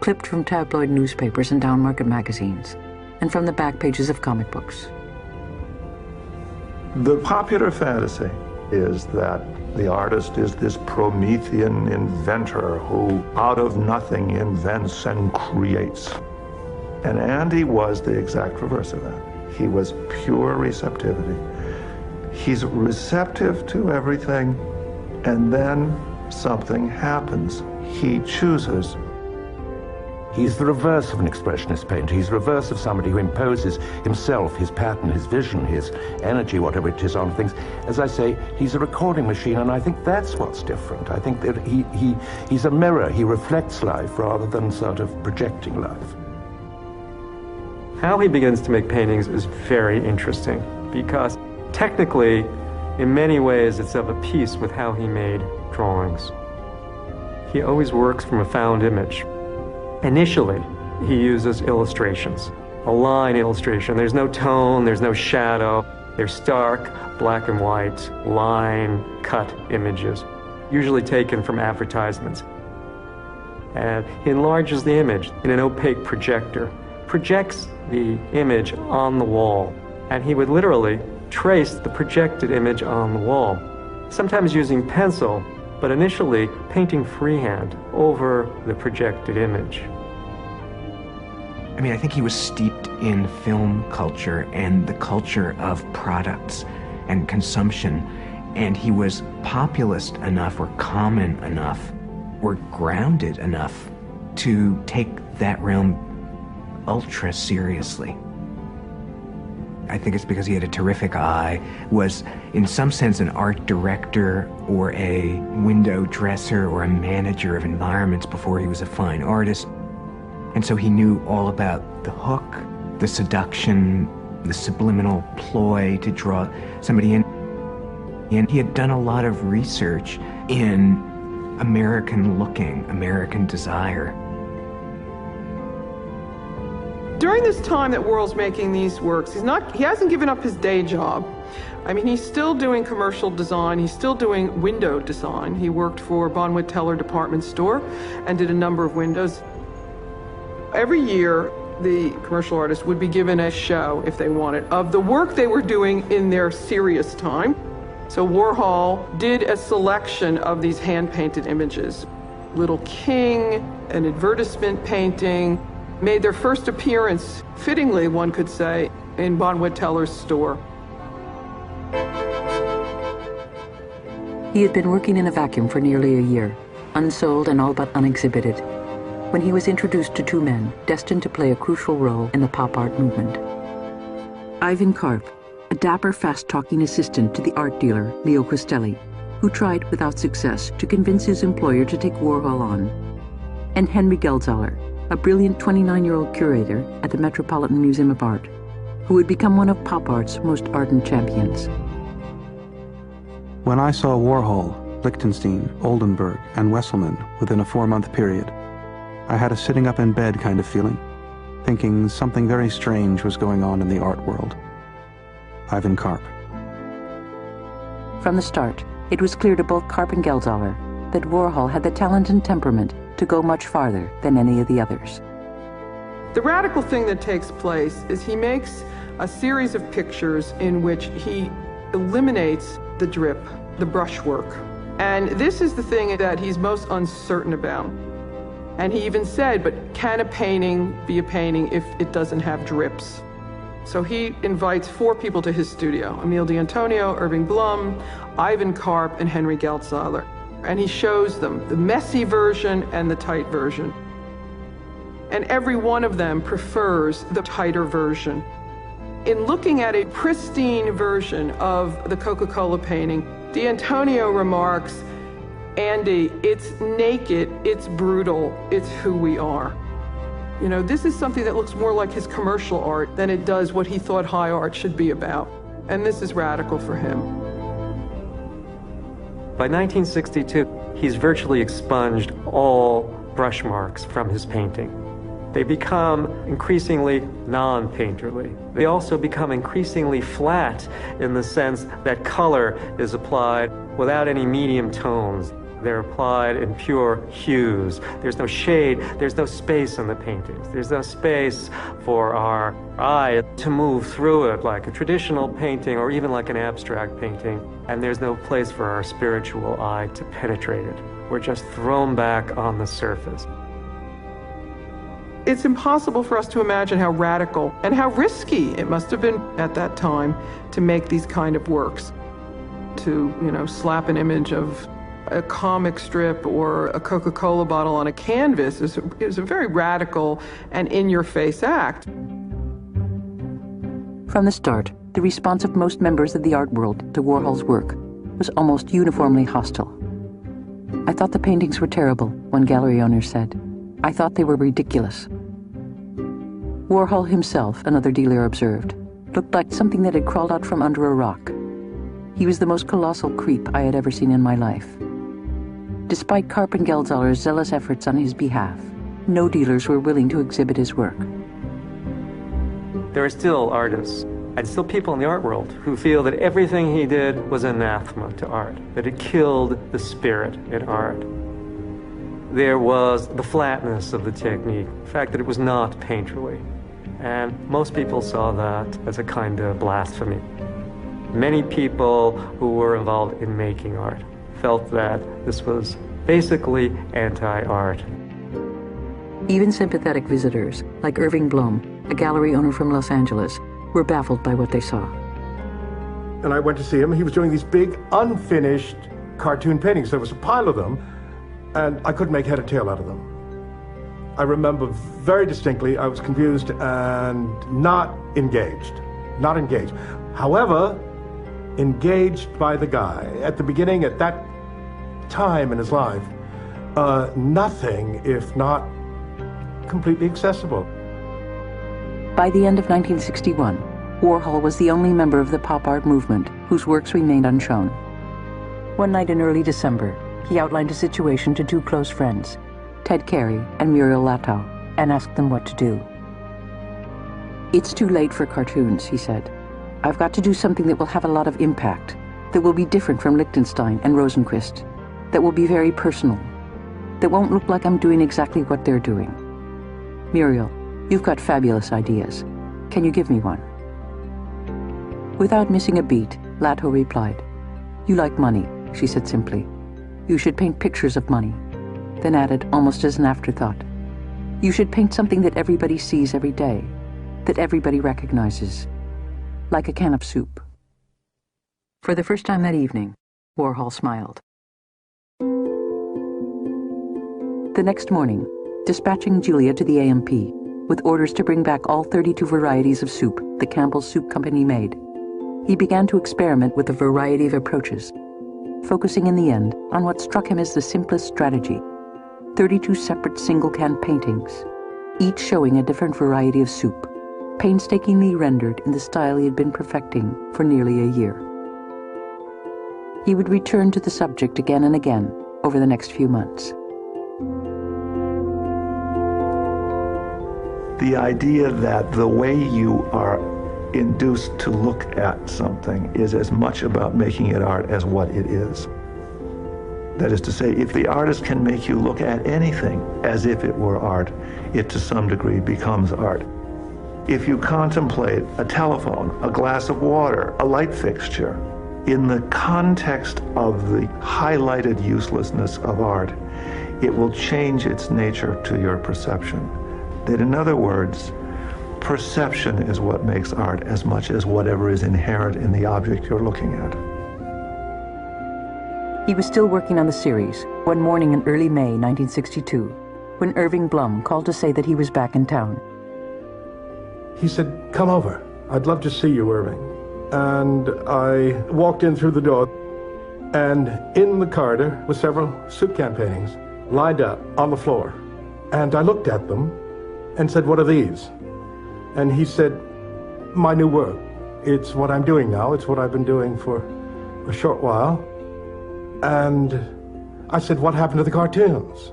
clipped from tabloid newspapers and downmarket magazines, and from the back pages of comic books. The popular fantasy is that the artist is this Promethean inventor who, out of nothing, invents and creates. And Andy was the exact reverse of that. He was pure receptivity. He's receptive to everything, and then something happens. He chooses. He's the reverse of an expressionist painter. He's the reverse of somebody who imposes himself, his pattern, his vision, his energy, whatever it is, on things. As I say, he's a recording machine, and I think that's what's different. I think that he's a mirror. He reflects life rather than sort of projecting life. How he begins to make paintings is very interesting, because technically, in many ways, it's of a piece with how he made drawings. He always works from a found image. Initially, he uses illustrations, a line illustration. There's no tone, there's no shadow. They're stark, black and white, line-cut images, usually taken from advertisements. And he enlarges the image in an opaque projector, projects the image on the wall, and he would literally trace the projected image on the wall, sometimes using pencil, but initially painting freehand over the projected image. I mean, I think he was steeped in film culture and the culture of products and consumption, and he was populist enough or common enough or grounded enough to take that realm ultra seriously. I think it's because he had a terrific eye, was in some sense an art director or a window dresser or a manager of environments before he was a fine artist. And so he knew all about the hook, the seduction, the subliminal ploy to draw somebody in. And he had done a lot of research in American looking, American desire. During this time that Warhol's making these works, he hasn't given up his day job. I mean, he's still doing commercial design, he's still doing window design. He worked for Bonwit Teller department store and did a number of windows. Every year, the commercial artists would be given a show, if they wanted, of the work they were doing in their serious time. So Warhol did a selection of these hand-painted images. Little King, an advertisement painting, made their first appearance, fittingly one could say, in Bonwit Teller's store. He had been working in a vacuum for nearly a year, unsold and all but unexhibited, when he was introduced to two men destined to play a crucial role in the pop art movement. Ivan Karp, a dapper, fast-talking assistant to the art dealer Leo Costelli, who tried without success to convince his employer to take Warhol on, and Henry Geldzahler, a brilliant 29-year-old curator at the Metropolitan Museum of Art, who would become one of pop art's most ardent champions. When I saw Warhol, Lichtenstein, Oldenburg, and Wesselmann within a 4-month period, I had a sitting up in bed kind of feeling, thinking something very strange was going on in the art world. Ivan Karp. From the start, it was clear to both Karp and Geldzahler that Warhol had the talent and temperament to go much farther than any of the others. The radical thing that takes place is he makes a series of pictures in which he eliminates the drip, the brushwork. And this is the thing that he's most uncertain about. And he even said, but can a painting be a painting if it doesn't have drips? So he invites 4 people to his studio: Emile D'Antonio, Irving Blum, Ivan Karp, and Henry Geldzahler. And he shows them the messy version and the tight version. And every one of them prefers the tighter version. In looking at a pristine version of the Coca-Cola painting, D'Antonio remarks, "Andy, it's naked, it's brutal, it's who we are." You know, this is something that looks more like his commercial art than it does what he thought high art should be about. And this is radical for him. By 1962, he's virtually expunged all brush marks from his painting. They become increasingly non-painterly. They also become increasingly flat in the sense that color is applied without any medium tones. They're applied in pure hues. There's no shade, there's no space in the paintings. There's no space for our eye to move through it like a traditional painting or even like an abstract painting. And there's no place for our spiritual eye to penetrate it. We're just thrown back on the surface. It's impossible for us to imagine how radical and how risky it must have been at that time to make these kind of works. To, you know, slap an image of a comic strip or a Coca-Cola bottle on a canvas is a very radical and in-your-face act. From the start, the response of most members of the art world to Warhol's work was almost uniformly hostile. "I thought the paintings were terrible," one gallery owner said. "I thought they were ridiculous." Warhol himself, another dealer observed, looked like something that had crawled out from under a rock. He was the most colossal creep I had ever seen in my life. Despite Karp and Geldzahler's zealous efforts on his behalf, no dealers were willing to exhibit his work. There are still artists and still people in the art world who feel that everything he did was anathema to art, that it killed the spirit in art. There was the flatness of the technique, the fact that it was not painterly. And most people saw that as a kind of blasphemy. Many people who were involved in making art felt that this was basically anti-art. Even sympathetic visitors, like Irving Blum, a gallery owner from Los Angeles, were baffled by what they saw. And I went to see him. He was doing these big, unfinished cartoon paintings. There was a pile of them, and I couldn't make head or tail out of them. I remember very distinctly I was confused and not engaged. Not engaged. However, engaged by the guy. At the beginning, at that time in his life, nothing if not completely accessible. By the end of 1961, Warhol was the only member of the pop art movement whose works remained unshown. One night in early December, he outlined a situation to 2 close friends, Ted Carey and Muriel Latow, and asked them what to do. "It's too late for cartoons," he said. "I've got to do something that will have a lot of impact, that will be different from Lichtenstein and Rosenquist, that will be very personal, that won't look like I'm doing exactly what they're doing. Muriel, you've got fabulous ideas. Can you give me one?" Without missing a beat, Latow replied, "You like money," she said simply. "You should paint pictures of money." Then added, almost as an afterthought, "You should paint something that everybody sees every day, that everybody recognizes, like a can of soup." For the first time that evening, Warhol smiled. The next morning, dispatching Julia to the AMP with orders to bring back all 32 varieties of soup the Campbell's Soup Company made, he began to experiment with a variety of approaches, focusing in the end on what struck him as the simplest strategy: 32 separate single-can paintings, each showing a different variety of soup, painstakingly rendered in the style he had been perfecting for nearly a year. He would return to the subject again and again over the next few months. The idea that the way you are induced to look at something is as much about making it art as what it is. That is to say, if the artist can make you look at anything as if it were art, it to some degree becomes art. If you contemplate a telephone, a glass of water, a light fixture, in the context of the highlighted uselessness of art, it will change its nature to your perception. That, in other words, perception is what makes art as much as whatever is inherent in the object you're looking at. He was still working on the series one morning in early May 1962, when Irving Blum called to say that he was back in town. He said, "Come over. I'd love to see you, Irving." And I walked in through the door, and in the corridor were several soup can paintings lined up on the floor. And I looked at them and said, "What are these?" And he said, "My new work. It's what I'm doing now. It's what I've been doing for a short while." And I said, "What happened to the cartoons?"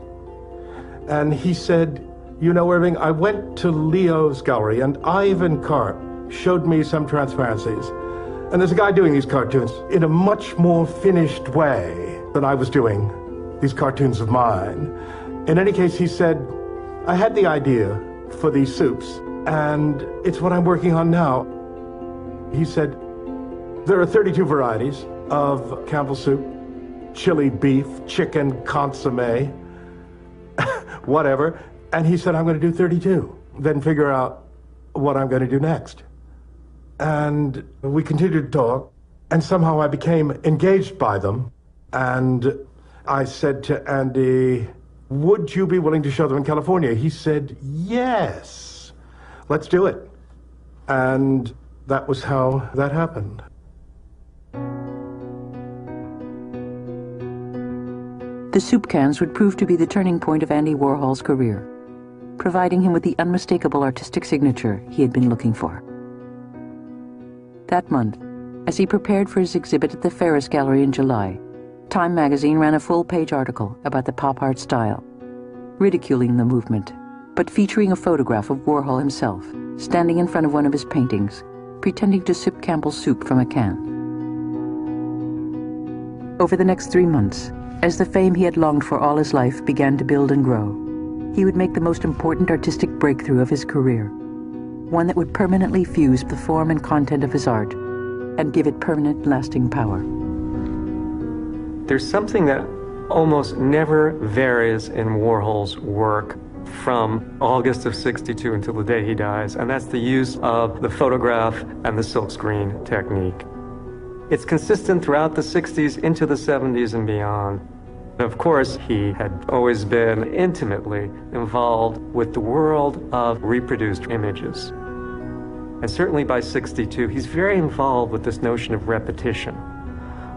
And he said, "You know, Irving, I went to Leo's gallery, and Ivan Karp showed me some transparencies. And there's a guy doing these cartoons in a much more finished way than I was doing these cartoons of mine. In any case," he said, "I had the idea for these soups, and it's what I'm working on now." He said, "There are 32 varieties of Campbell's soup, chili beef, chicken, consommé, whatever." And he said, "I'm going to do 32, then figure out what I'm going to do next." And we continued to talk, and somehow I became engaged by them. And I said to Andy, "Would you be willing to show them in California?" He said, "Yes, let's do it." And that was how that happened. The soup cans would prove to be the turning point of Andy Warhol's career, providing him with the unmistakable artistic signature he had been looking for. That month, as he prepared for his exhibit at the Ferris Gallery in July, Time magazine ran a full-page article about the pop art style, ridiculing the movement, but featuring a photograph of Warhol himself, standing in front of one of his paintings, pretending to sip Campbell's soup from a can. Over the next 3 months, as the fame he had longed for all his life began to build and grow, he would make the most important artistic breakthrough of his career, one that would permanently fuse the form and content of his art and give it permanent, lasting power. There's something that almost never varies in Warhol's work from August of '62 until the day he dies, and that's the use of the photograph and the silkscreen technique. It's consistent throughout the '60s into the '70s and beyond. Of course, he had always been intimately involved with the world of reproduced images. And certainly by '62, he's very involved with this notion of repetition,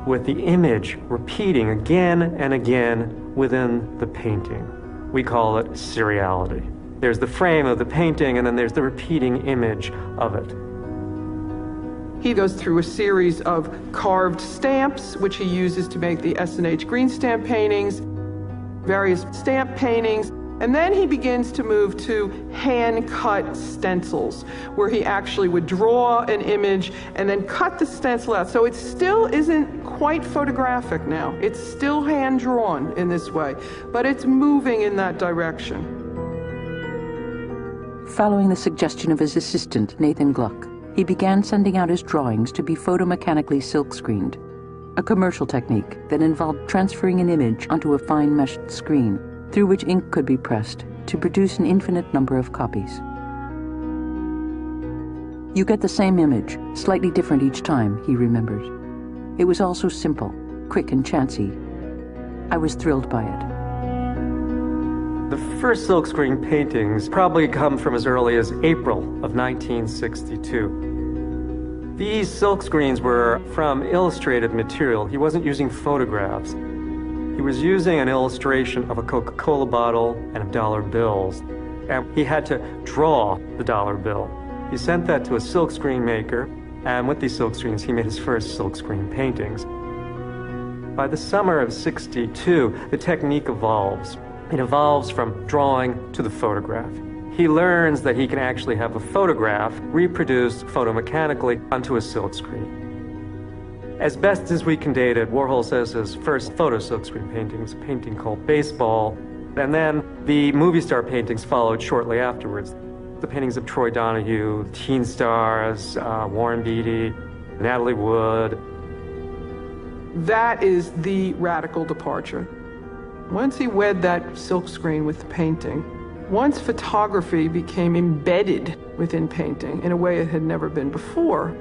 with the image repeating again and again within the painting. We call it seriality. There's the frame of the painting, and then there's the repeating image of it. He goes through a series of carved stamps, which he uses to make the S&H green stamp paintings, various stamp paintings, and then he begins to move to hand-cut stencils, where he actually would draw an image and then cut the stencil out. So it still isn't quite photographic now. It's still hand-drawn in this way, but it's moving in that direction. Following the suggestion of his assistant, Nathan Gluck, he began sending out his drawings to be photomechanically silkscreened, a commercial technique that involved transferring an image onto a fine meshed screen through which ink could be pressed to produce an infinite number of copies. You get the same image, slightly different each time, he remembered. It was all so simple, quick and chancy. I was thrilled by it. The first silkscreen paintings probably come from as early as April of 1962. These silkscreens were from illustrated material. He wasn't using photographs. He was using an illustration of a Coca-Cola bottle and of dollar bills. And he had to draw the dollar bill. He sent that to a silkscreen maker, and with these silkscreens, he made his first silkscreen paintings. By the summer of '62, the technique evolves. It evolves from drawing to the photograph. He learns that he can actually have a photograph reproduced photomechanically onto a silkscreen. As best as we can date it, Warhol says his first photo silkscreen painting was a painting called Baseball, and then the movie star paintings followed shortly afterwards. The paintings of Troy Donahue, teen stars, Warren Beatty, Natalie Wood. That is the radical departure. Once he wed that silkscreen with the painting, once photography became embedded within painting in a way it had never been before,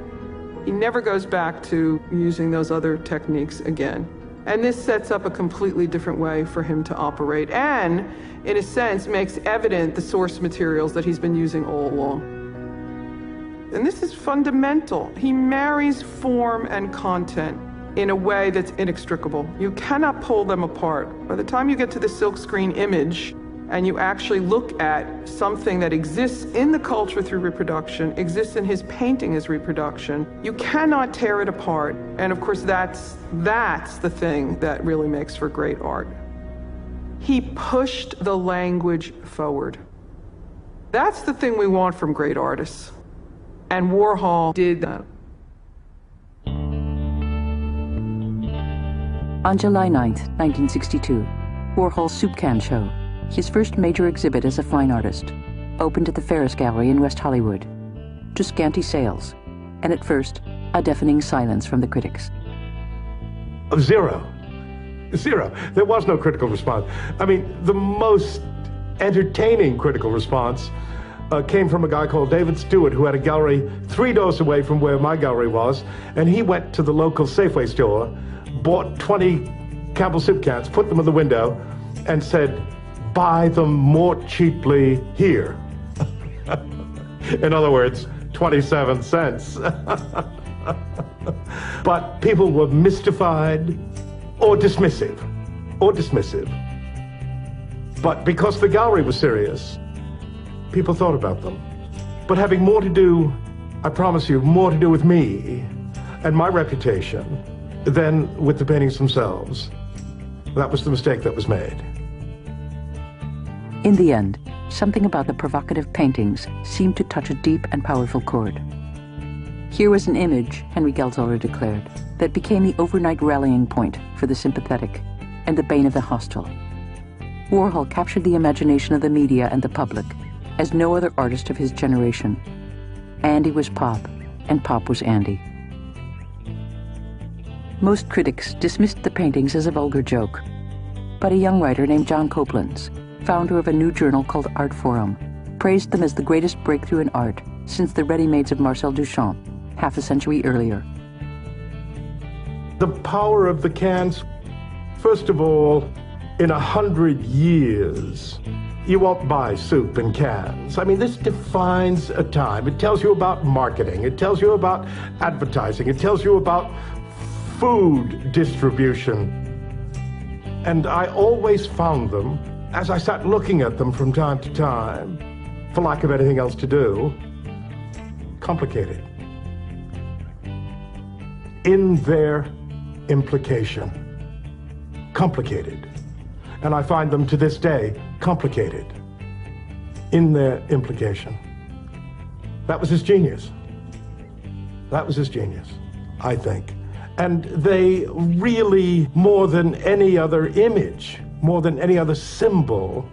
he never goes back to using those other techniques again. And this sets up a completely different way for him to operate and, in a sense, makes evident the source materials that he's been using all along. And this is fundamental. He marries form and content in a way that's inextricable. You cannot pull them apart. By the time you get to the silkscreen image and you actually look at something that exists in the culture through reproduction, exists in his painting as reproduction, you cannot tear it apart. And of course, that's the thing that really makes for great art. He pushed the language forward. That's the thing we want from great artists. And Warhol did that. On July 9th, 1962, Warhol's Soup Can Show, his first major exhibit as a fine artist, opened at the Ferris Gallery in West Hollywood, to scanty sales, and at first, a deafening silence from the critics. Zero. There was no critical response. I mean, the most entertaining critical response came from a guy called David Stewart, who had a gallery 3 doors away from where my gallery was, and he went to the local Safeway store, bought 20 Campbell soup cans, put them in the window, and said, "Buy them more cheaply here." In other words, 27 cents. But people were mystified or dismissive. But because the gallery was serious, people thought about them. But having more to do, I promise you, more to do with me and my reputation than with the paintings themselves. That was the mistake that was made. In the end, something about the provocative paintings seemed to touch a deep and powerful chord. Here was an image, Henry Geldzahler declared, that became the overnight rallying point for the sympathetic and the bane of the hostile. Warhol captured the imagination of the media and the public as no other artist of his generation. Andy was Pop, and Pop was Andy. Most critics dismissed the paintings as a vulgar joke, but a young writer named John Copeland's, founder of a new journal called Art Forum, praised them as the greatest breakthrough in art since the ready-mades of Marcel Duchamp, half a century earlier. The power of the cans, first of all, in 100 years, you won't buy soup in cans. I mean, this defines a time. It tells you about marketing. It tells you about advertising. It tells you about food distribution. And I always found them, as I sat looking at them from time to time, for lack of anything else to do, complicated in their implication. Complicated. And I find them to this day complicated in their implication. That was his genius. That was his genius, I think. And they really, more than any other image, more than any other symbol,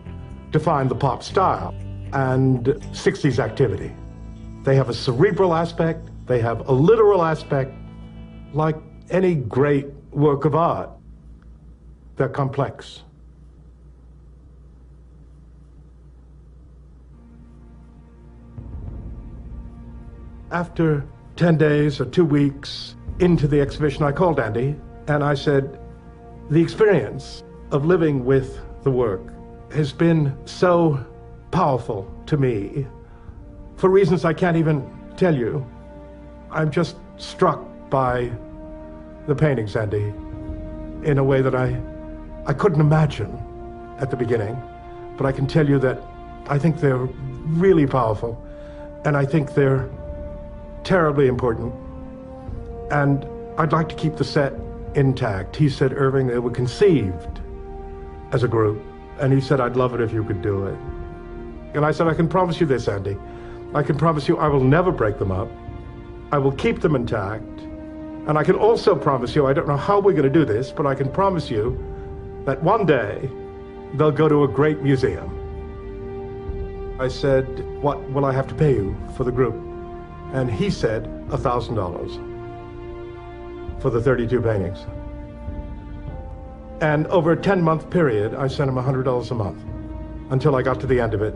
define the pop style and 60s activity. They have a cerebral aspect, they have a literal aspect. Like any great work of art, they're complex. After 10 days or 2 weeks into the exhibition, I called Andy and I said, The experience of living with the work has been so powerful to me for reasons I can't even tell you. I'm just struck by the paintings, Andy, in a way that I couldn't imagine at the beginning. But I can tell you that I think they're really powerful, and I think they're terribly important. And I'd like to keep the set intact. He said, Irving, they were conceived as a group, and he said, I'd love it if you could do it. And I said, I can promise you this, Andy. I can promise you I will never break them up. I will keep them intact. And I can also promise you, I don't know how we're going to do this, but I can promise you that one day they'll go to a great museum. I said, what will I have to pay you for the group? And he said, $1,000 for the 32 paintings. And over a 10-month period, I sent him $100 a month until I got to the end of it.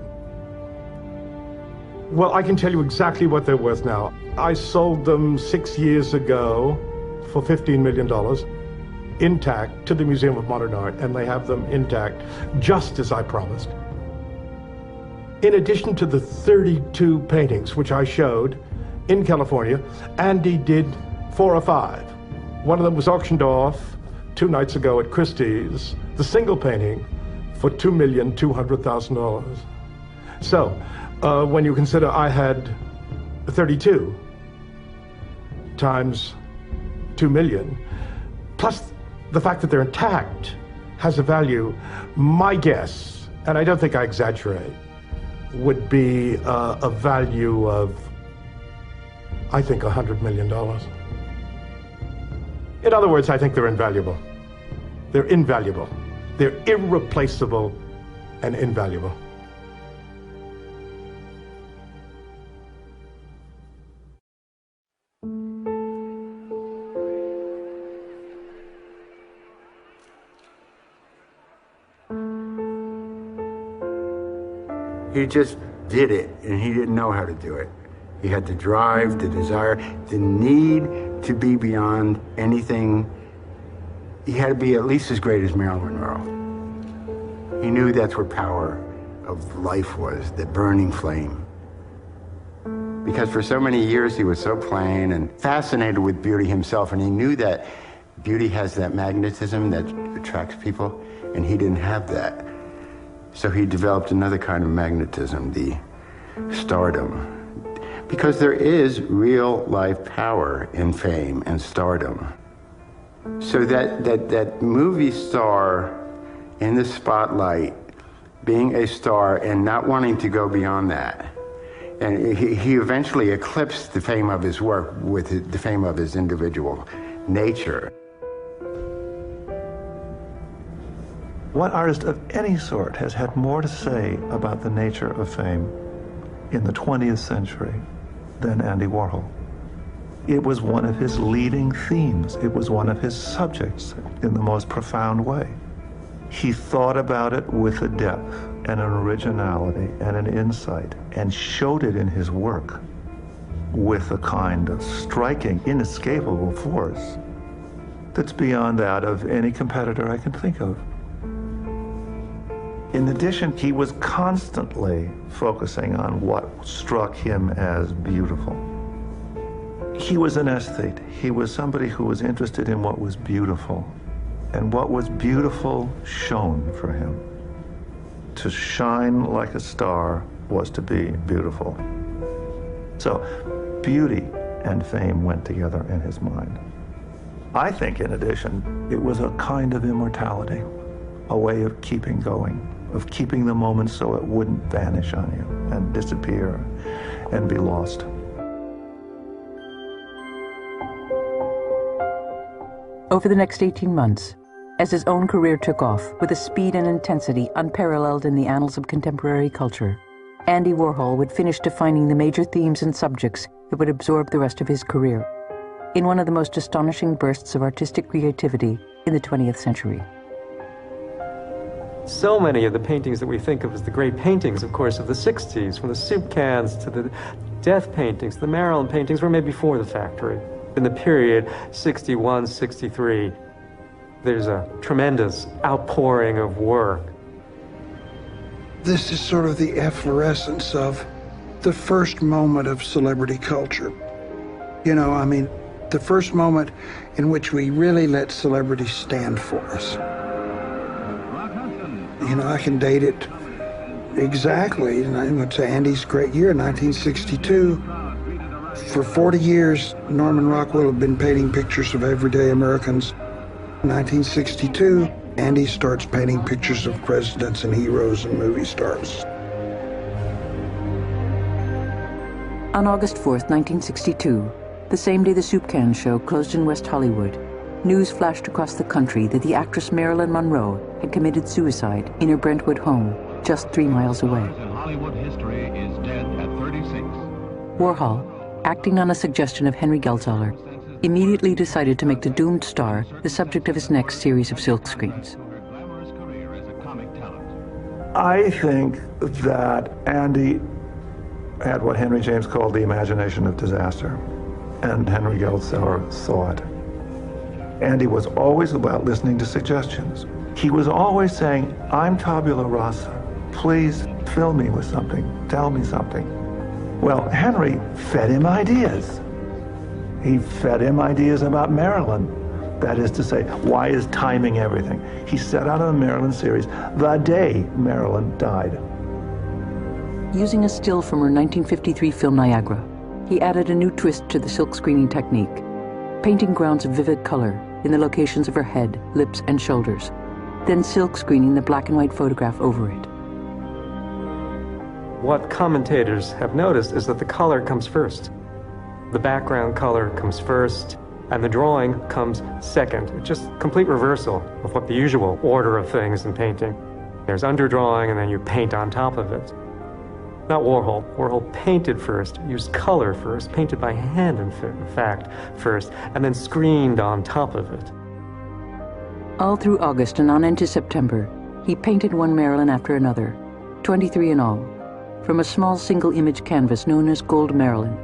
Well, I can tell you exactly what they're worth now. I sold them 6 years ago for $15 million, intact, to the Museum of Modern Art, and they have them intact, just as I promised. In addition to the 32 paintings, which I showed in California, Andy did 4 or 5. One of them was auctioned off 2 nights ago at Christie's, the single painting, for $2,200,000. So, when you consider I had 32 times 2 million, plus the fact that they're intact has a value, my guess, and I don't think I exaggerate, would be a value of, I think, $100 million. In other words, I think they're invaluable. They're invaluable. They're irreplaceable and invaluable. He just did it, and he didn't know how to do it. He had the drive, the desire, the need to be beyond anything. He had to be at least as great as Marilyn Monroe. He knew that's where power of life was, the burning flame. Because for so many years he was so plain and fascinated with beauty himself, and he knew that beauty has that magnetism that attracts people, and he didn't have that. So he developed another kind of magnetism, the stardom. Because there is real life power in fame and stardom. So that movie star in the spotlight, being a star and not wanting to go beyond that. And he eventually eclipsed the fame of his work with the fame of his individual nature. What artist of any sort has had more to say about the nature of fame in the 20th century than Andy Warhol? It was one of his leading themes. It was one of his subjects in the most profound way. He thought about it with a depth and an originality and an insight, and showed it in his work with a kind of striking, inescapable force that's beyond that of any competitor I can think of. In addition, he was constantly focusing on what struck him as beautiful. He was an aesthete. He was somebody who was interested in what was beautiful. And what was beautiful shone for him. To shine like a star was to be beautiful. So beauty and fame went together in his mind. I think, in addition, it was a kind of immortality, a way of keeping going, of keeping the moment so it wouldn't vanish on you and disappear and be lost. Over the next 18 months, as his own career took off with a speed and intensity unparalleled in the annals of contemporary culture, Andy Warhol would finish defining the major themes and subjects that would absorb the rest of his career, in one of the most astonishing bursts of artistic creativity in the 20th century. So many of the paintings that we think of as the great paintings, of course, of the 60s, from the soup cans to the death paintings, the Marilyn paintings, were made before the factory. In the period 61, 63, There's a tremendous outpouring of work. This is sort of the efflorescence of the first moment of celebrity culture. You know, I mean, the first moment in which we really let celebrity stand for us. You know, I can date it exactly. And I went to Andy's great year, 1962. For 40 years, Norman Rockwell had been painting pictures of everyday Americans. 1962, Andy starts painting pictures of presidents and heroes and movie stars. On August 4th, 1962, the same day the Soup Can Show closed in West Hollywood, news flashed across the country that the actress Marilyn Monroe had committed suicide in her Brentwood home, just 3 miles away. Hollywood history is dead at 36. Warhol, acting on a suggestion of Henry Geldzahler, immediately decided to make the doomed star the subject of his next series of silkscreens. I think that Andy had what Henry James called the imagination of disaster, and Henry Geldzahler saw it. Andy was always about listening to suggestions. He was always saying, I'm tabula rasa. Please fill me with something. Tell me something. Well, Henry fed him ideas. He fed him ideas about Marilyn. That is to say, why is timing everything? He set out on the Marilyn series the day Marilyn died. Using a still from her 1953 film Niagara, he added a new twist to the silk screening technique, painting grounds of vivid color in the locations of her head, lips, and shoulders, then silk screening the black and white photograph over it. What commentators have noticed is that the color comes first. The background color comes first, and the drawing comes second. Just complete reversal of what the usual order of things in painting. There's underdrawing, and then you paint on top of it. Not Warhol. Warhol painted first, used color first, painted by hand, in fact, first, and then screened on top of it. All through August and on into September, he painted one Marilyn after another, 23 in all, from a small single-image canvas known as Gold Marilyn,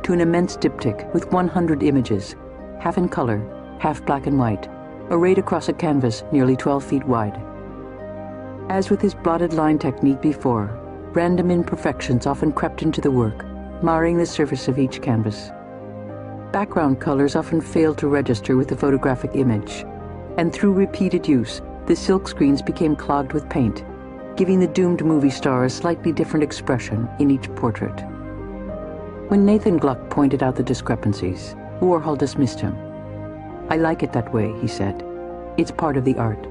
to an immense diptych with 100 images, half in color, half black and white, arrayed across a canvas nearly 12 feet wide. As with his blotted line technique before, random imperfections often crept into the work, marring the surface of each canvas. Background colors often failed to register with the photographic image, and through repeated use, the silk screens became clogged with paint, giving the doomed movie star a slightly different expression in each portrait. When Nathan Gluck pointed out the discrepancies, Warhol dismissed him. "I like it that way," he said. "It's part of the art."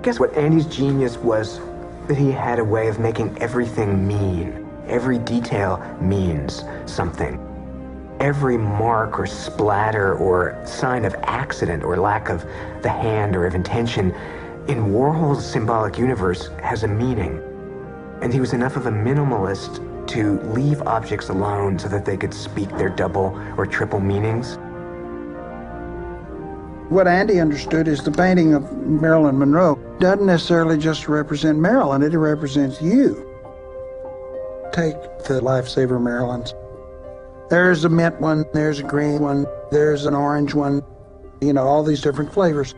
Guess what Andy's genius was? That he had a way of making everything mean. Every detail means something. Every mark or splatter or sign of accident or lack of the hand or of intention in Warhol's symbolic universe has a meaning. And he was enough of a minimalist to leave objects alone so that they could speak their double or triple meanings. What Andy understood is the painting of Marilyn Monroe doesn't necessarily just represent Marilyn, it represents you. Take the Lifesaver Marilyns. There's a mint one, there's a green one, there's an orange one, you know, all these different flavors.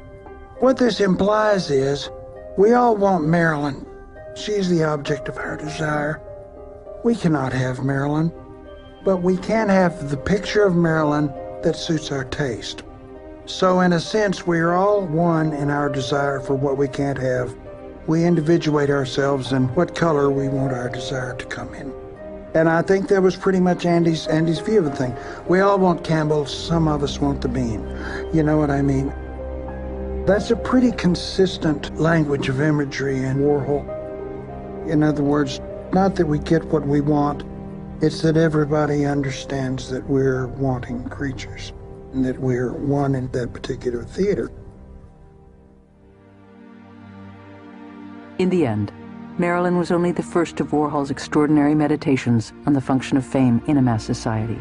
What this implies is we all want Marilyn. She's the object of our desire. We cannot have Marilyn, but we can have the picture of Marilyn that suits our taste. So in a sense, we are all one in our desire for what we can't have. We individuate ourselves in what color we want our desire to come in. And I think that was pretty much Andy's view of the thing. We all want Campbell's, some of us want the bean. You know what I mean? That's a pretty consistent language of imagery in Warhol. In other words, not that we get what we want, it's that everybody understands that we're wanting creatures and that we're one in that particular theater. In the end, Marilyn was only the first of Warhol's extraordinary meditations on the function of fame in a mass society.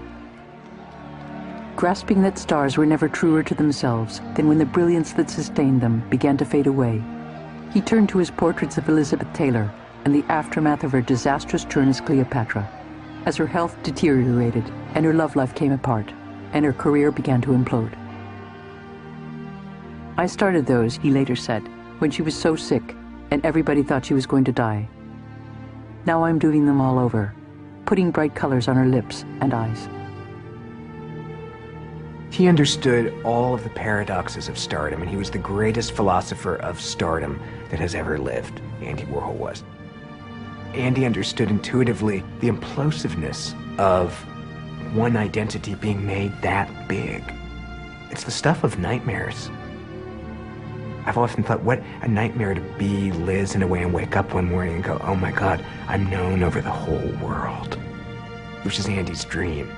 Grasping that stars were never truer to themselves than when the brilliance that sustained them began to fade away, he turned to his portraits of Elizabeth Taylor and the aftermath of her disastrous turn as Cleopatra, as her health deteriorated and her love life came apart, and her career began to implode. I started those, he later said, when she was so sick and everybody thought she was going to die. Now I'm doing them all over, putting bright colors on her lips and eyes. He understood all of the paradoxes of stardom, and he was the greatest philosopher of stardom that has ever lived, Andy Warhol was. Andy understood intuitively the implosiveness of one identity being made that big. It's the stuff of nightmares. I've often thought, what a nightmare to be Liz in a way and wake up one morning and go, oh my God, I'm known over the whole world, which is Andy's dream.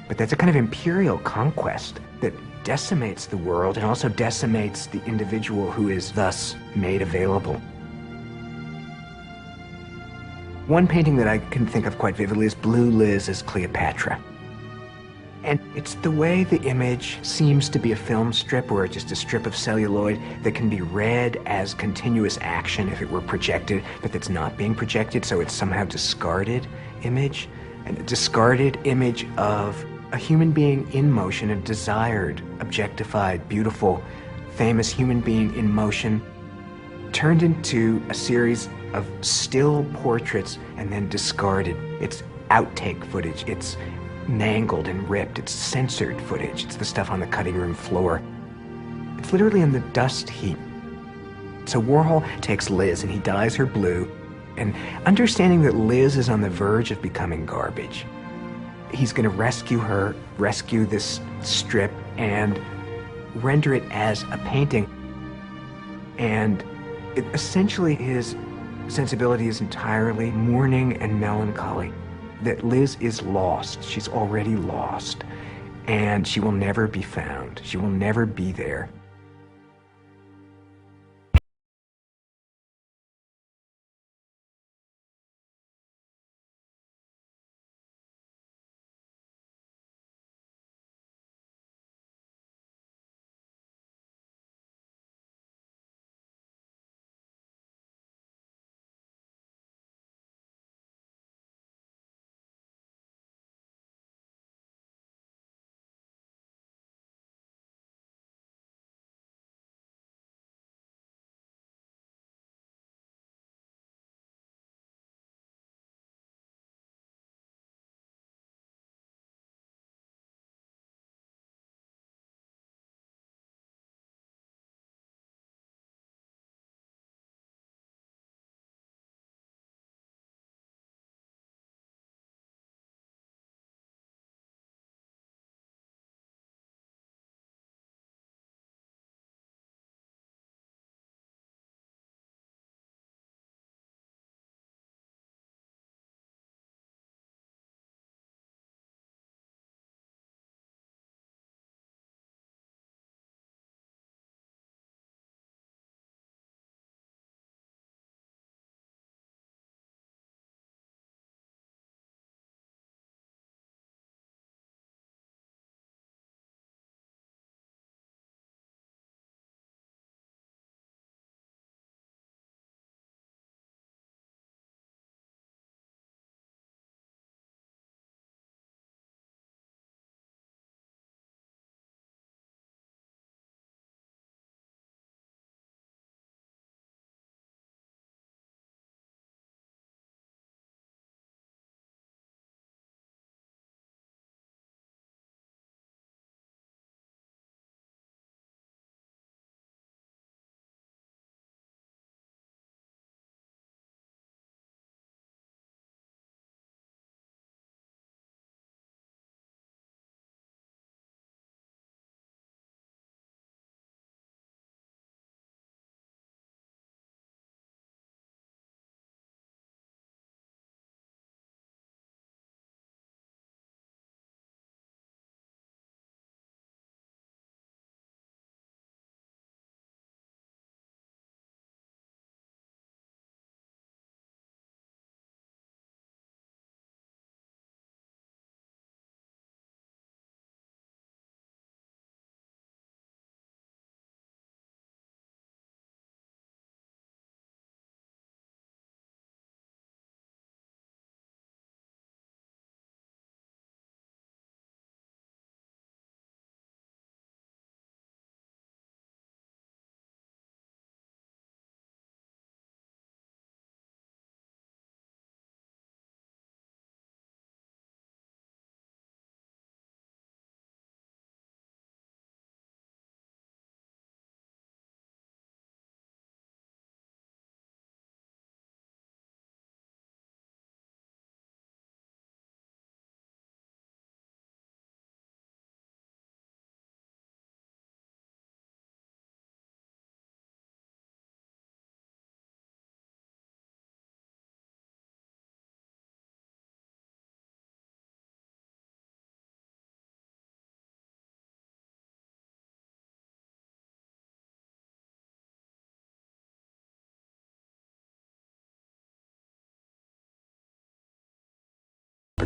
But that's a kind of imperial conquest that decimates the world and also decimates the individual who is thus made available. One painting that I can think of quite vividly is Blue Liz as Cleopatra. And it's the way the image seems to be a film strip or just a strip of celluloid that can be read as continuous action if it were projected, but that's not being projected, so it's somehow discarded image. And a discarded image of a human being in motion, a desired, objectified, beautiful, famous human being in motion, turned into a series of still portraits and then discarded. It's outtake footage, it's mangled and ripped, it's censored footage, it's the stuff on the cutting room floor. It's literally in the dust heap. So Warhol takes Liz and he dyes her blue, and understanding that Liz is on the verge of becoming garbage, he's going to rescue her, rescue this strip, and render it as a painting. And essentially his sensibility is entirely mourning and melancholy. That Liz is lost. She's already lost. And she will never be found. She will never be there.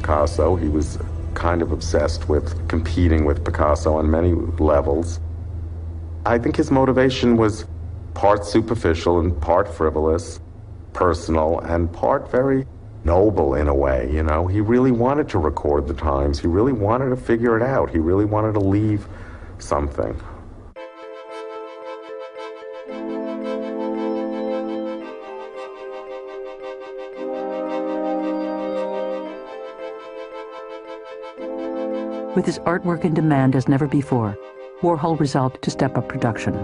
Picasso. He was kind of obsessed with competing with Picasso on many levels. I think his motivation was part superficial and part frivolous, personal, and part very noble in a way, you know. He really wanted to record the times. He really wanted to figure it out. He really wanted to leave something. With his artwork in demand as never before, Warhol resolved to step up production.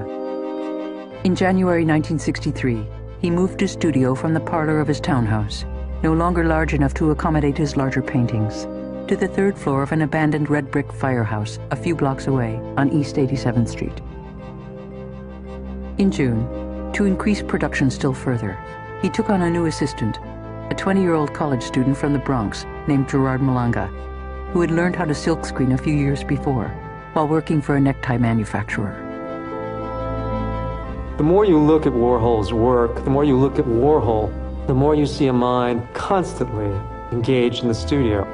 In January 1963, he moved his studio from the parlor of his townhouse, no longer large enough to accommodate his larger paintings, to the third floor of an abandoned red brick firehouse a few blocks away on East 87th Street. In June, to increase production still further, he took on a new assistant, a 20-year-old college student from the Bronx named Gerard Malanga, who had learned how to silkscreen a few years before while working for a necktie manufacturer. The more you look at Warhol's work, the more you look at Warhol, the more you see a mind constantly engaged in the studio.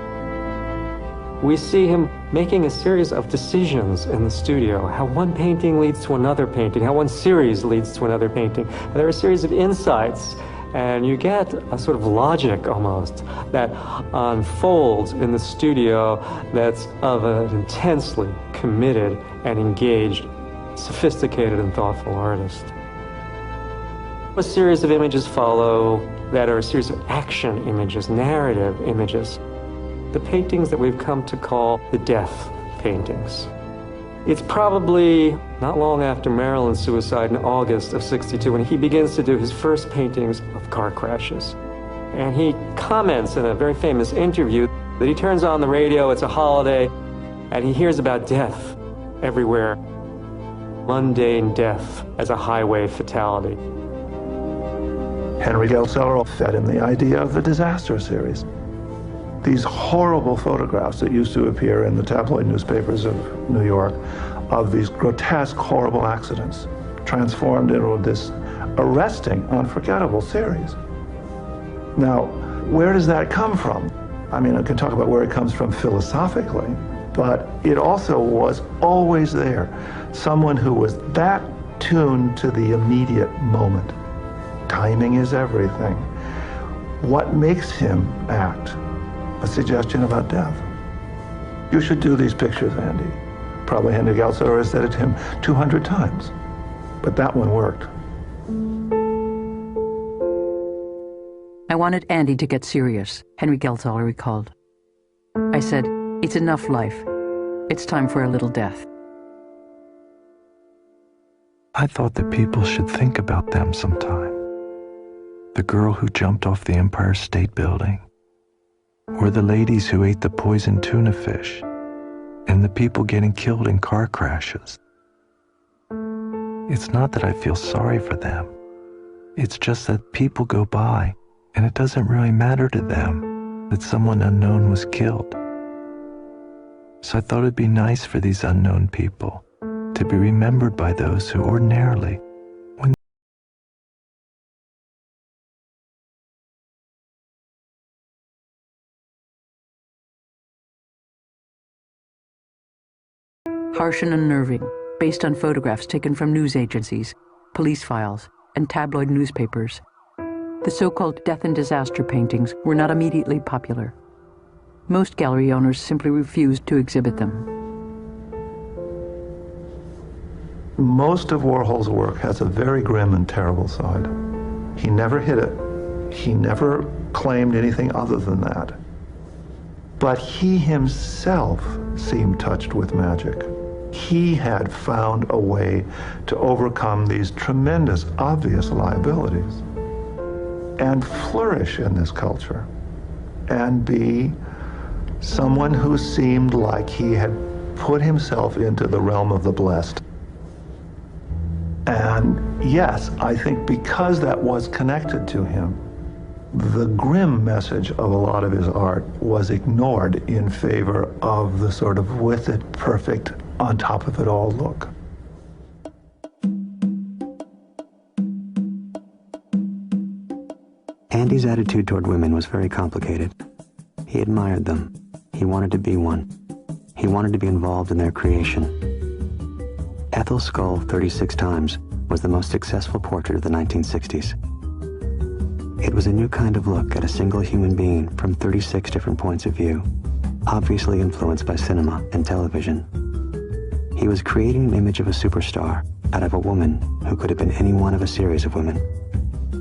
We see him making a series of decisions in the studio, how one painting leads to another painting, how one series leads to another painting. And there are a series of insights, and you get a sort of logic almost that unfolds in the studio that's of an intensely committed and engaged, sophisticated and thoughtful artist. A series of images follow that are a series of action images, narrative images. The paintings that we've come to call the death paintings. It's probably not long after Marilyn's suicide in August of '62 when he begins to do his first paintings of car crashes. And he comments in a very famous interview that he turns on the radio, it's a holiday, and he hears about death everywhere. Mundane death as a highway fatality. Henry Geldzahler fed him the idea of the disaster series. These horrible photographs that used to appear in the tabloid newspapers of New York of these grotesque, horrible accidents transformed into this arresting, unforgettable series. Now, where does that come from? I mean, I can talk about where it comes from philosophically, but it also was always there. Someone who was that tuned to the immediate moment. Timing is everything. What makes him act? A suggestion about death. You should do these pictures, Andy. Probably Henry Geldzahler has said it to him 200 times, but that one worked. I wanted Andy to get serious, Henry Geldzahler recalled. I said, it's enough life. It's time for a little death. I thought that people should think about them sometime. The girl who jumped off the Empire State Building, or the ladies who ate the poisoned tuna fish, and the people getting killed in car crashes. It's not that I feel sorry for them. It's just that people go by, and it doesn't really matter to them that someone unknown was killed. So I thought it'd be nice for these unknown people to be remembered by those who ordinarily harsh and unnerving, based on photographs taken from news agencies, police files, and tabloid newspapers. The so-called death and disaster paintings were not immediately popular. Most gallery owners simply refused to exhibit them. Most of Warhol's work has a very grim and terrible side. He never hid it. He never claimed anything other than that. But he himself seemed touched with magic. He had found a way to overcome these tremendous, obvious liabilities and flourish in this culture and be someone who seemed like he had put himself into the realm of the blessed. And yes, I think because that was connected to him, the grim message of a lot of his art was ignored in favor of the sort of with it, perfect, on top of it all look. Andy's attitude toward women was very complicated. He He admired them. He wanted to be one. He wanted to be involved in their creation. Ethel's skull 36 times was the most successful portrait of the 1960s. It was a new kind of look at a single human being from 36 different points of view, obviously influenced by cinema and television. He was creating an image of a superstar out of a woman who could have been any one of a series of women.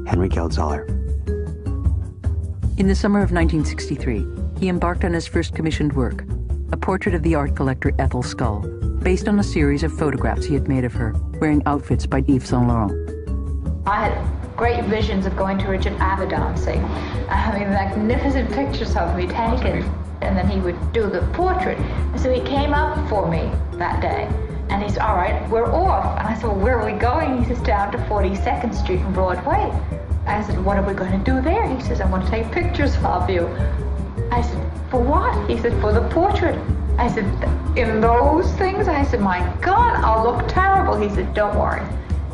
Henry Geldzahler. In the summer of 1963, he embarked on his first commissioned work, a portrait of the art collector Ethel Skull, based on a series of photographs he had made of her, wearing outfits by Yves Saint Laurent. I had great visions of going to Richard Avedon, having magnificent pictures of me taken, and then he would do the portrait. And so he came up for me that day, and he said, all right, we're off. And I said, well, where are we going? He says, down to 42nd Street and Broadway. I said, what are we going to do there? He says, I want to take pictures of you. I said, for what? He said, for the portrait. I said, in those things? I said, my God, I'll look terrible. He said, don't worry.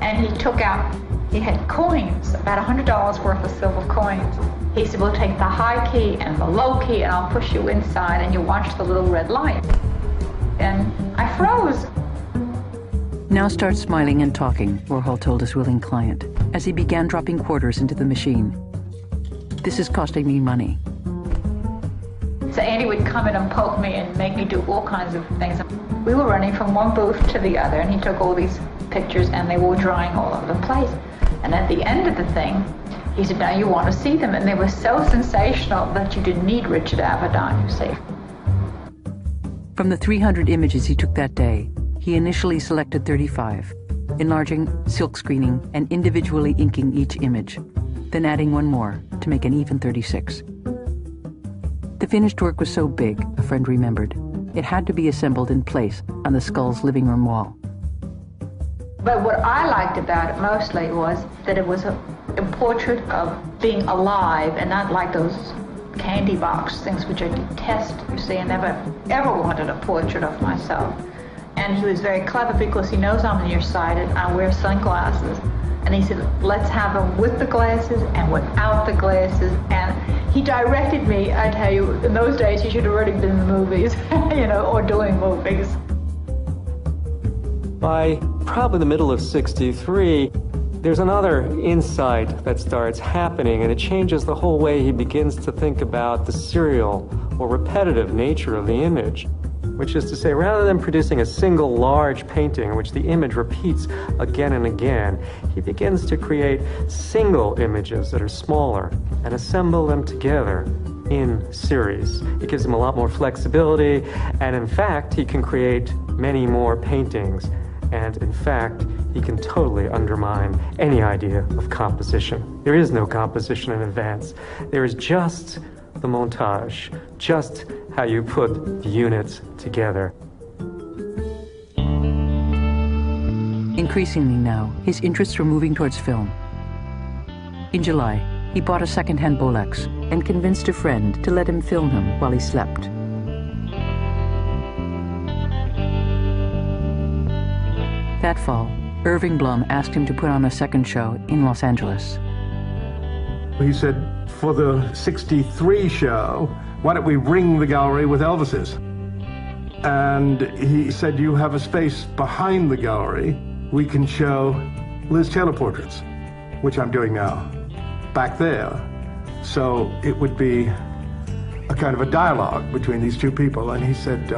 And he took out, he had coins, about $100 worth of silver coins. He said, we'll take the high key and the low key, and I'll push you inside, and you watch the little red light. And I froze. Now start smiling and talking, Warhol told his willing client, as he began dropping quarters into the machine. This is costing me money. So Andy would come in and poke me and make me do all kinds of things. We were running from one booth to the other, and he took all these pictures, and they were drying all over the place. And at the end of the thing, he said, now you want to see them. And they were so sensational that you didn't need Richard Avedon, you see. From the 300 images he took that day, he initially selected 35, enlarging, silkscreening, and individually inking each image, then adding one more to make an even 36. The finished work was so big, a friend remembered, it had to be assembled in place on the skull's living room wall. But what I liked about it mostly was that it was a portrait of being alive, and not like those candy box things which I detest, you see. I never ever wanted a portrait of myself. And he was very clever because he knows I'm nearsighted. I wear sunglasses. And he said, let's have them with the glasses and without the glasses. And he directed me, I tell you, in those days he should have already been in the movies, you know, or doing movies. By probably the middle of '63, there's another insight that starts happening, and it changes the whole way he begins to think about the serial or repetitive nature of the image. Which is to say, rather than producing a single large painting in which the image repeats again and again, he begins to create single images that are smaller and assemble them together in series. It gives him a lot more flexibility, and in fact, he can create many more paintings. And in fact, he can totally undermine any idea of composition. There is no composition in advance. There is just the montage, just how you put the units together. Increasingly now, his interests were moving towards film. In July, he bought a second-hand Bolex and convinced a friend to let him film him while he slept. That fall, Irving Blum asked him to put on a second show in Los Angeles. He said, for the '63 show, why don't we ring the gallery with Elvis's? And he said, you have a space behind the gallery. We can show Liz Taylor portraits, which I'm doing now, back there. So it would be a kind of a dialogue between these two people. And he said,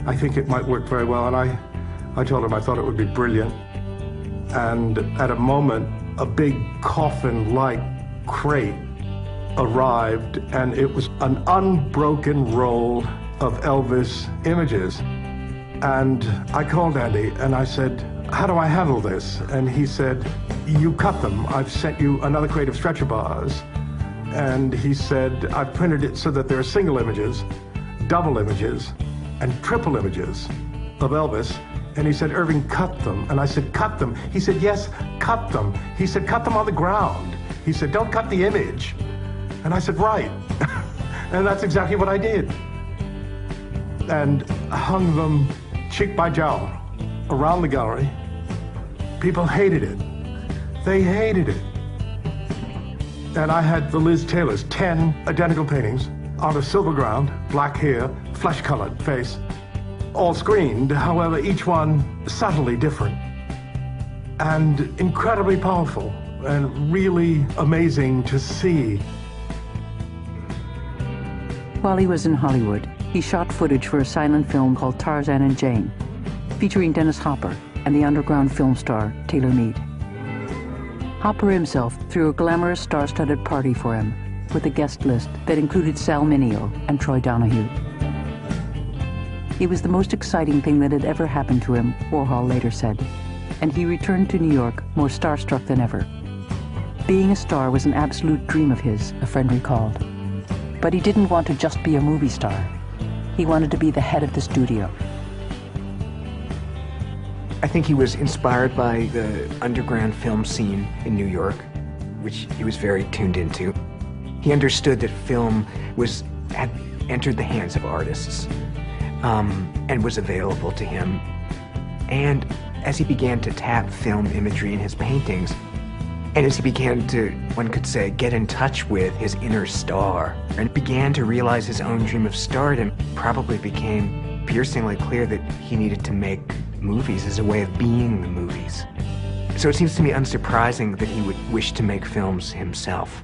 I think it might work very well. And I told him I thought it would be brilliant. And at a moment, a big coffin-like crate arrived, and it was an unbroken roll of Elvis images. And I called Andy and I said, how do I handle this? And he said, you cut them. I've sent you another crate of stretcher bars. And he said, I've printed it so that there are single images, double images, and triple images of Elvis. And he said, Irving, cut them. And I said, cut them. He said, yes, cut them. He said, cut them on the ground. He said, don't cut the image. And I said, right. And that's exactly what I did. And hung them cheek by jowl around the gallery. People hated it. They hated it. And I had the Liz Taylor's 10 identical paintings on a silver ground, black hair, flesh-colored face, all screened, however, each one subtly different, and incredibly powerful, and really amazing to see. While he was in Hollywood, he shot footage for a silent film called Tarzan and Jane, featuring Dennis Hopper and the underground film star Taylor Mead. Hopper himself threw a glamorous star-studded party for him, with a guest list that included Sal Mineo and Troy Donahue. It was the most exciting thing that had ever happened to him, Warhol later said, and he returned to New York more starstruck than ever. Being a star was an absolute dream of his, a friend recalled. But he didn't want to just be a movie star. He wanted to be the head of the studio. I think he was inspired by the underground film scene in New York, which he was very tuned into. He understood that film had entered the hands of artists and was available to him. And as he began to tap film imagery in his paintings, and as he began to, one could say, get in touch with his inner star and began to realize his own dream of stardom, probably became piercingly clear that he needed to make movies as a way of being the movies. So it seems to me unsurprising that he would wish to make films himself.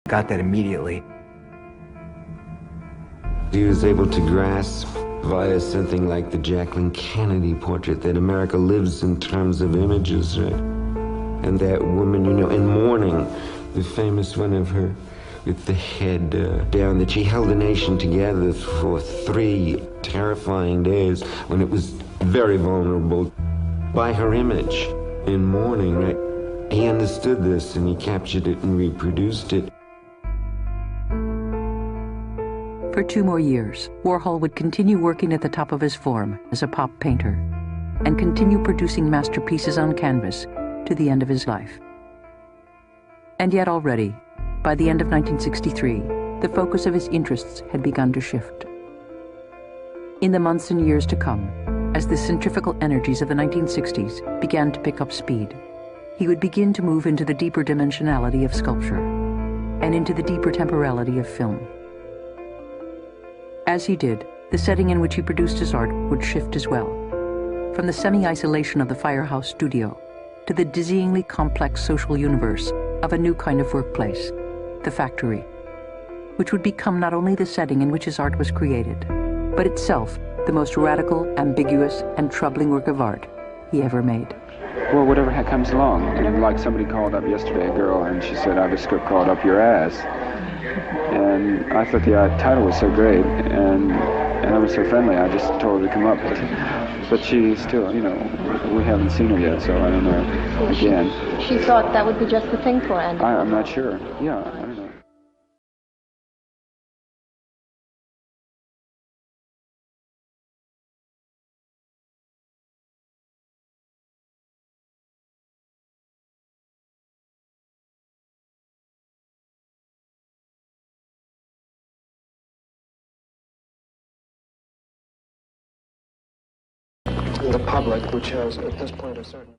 Got that immediately. He was able to grasp via something like the Jacqueline Kennedy portrait that America lives in terms of images, right? And that woman, you know, in mourning, the famous one of her with the head down, that she held the nation together for 3 terrifying days when it was very vulnerable by her image in mourning, right? He understood this and he captured it and reproduced it. For 2 more years, Warhol would continue working at the top of his form as a pop painter and continue producing masterpieces on canvas to the end of his life. And yet already, by the end of 1963, the focus of his interests had begun to shift. In the months and years to come, as the centrifugal energies of the 1960s began to pick up speed, he would begin to move into the deeper dimensionality of sculpture and into the deeper temporality of film. As he did, the setting in which he produced his art would shift as well, from the semi-isolation of the firehouse studio to the dizzyingly complex social universe of a new kind of workplace, the factory, which would become not only the setting in which his art was created, but itself the most radical, ambiguous, and troubling work of art he ever made. Well, whatever comes along. And like somebody called up yesterday, a girl, and she said, I have a script called Up Your Ass. And I thought the title was so great, and I was so friendly, I just told her to come up. But she still, you know, we haven't seen her yet, so I don't know. Again. She thought that would be just the thing for Andy. I'm not sure. Yeah, I don't know. the public, which has at this point a certain...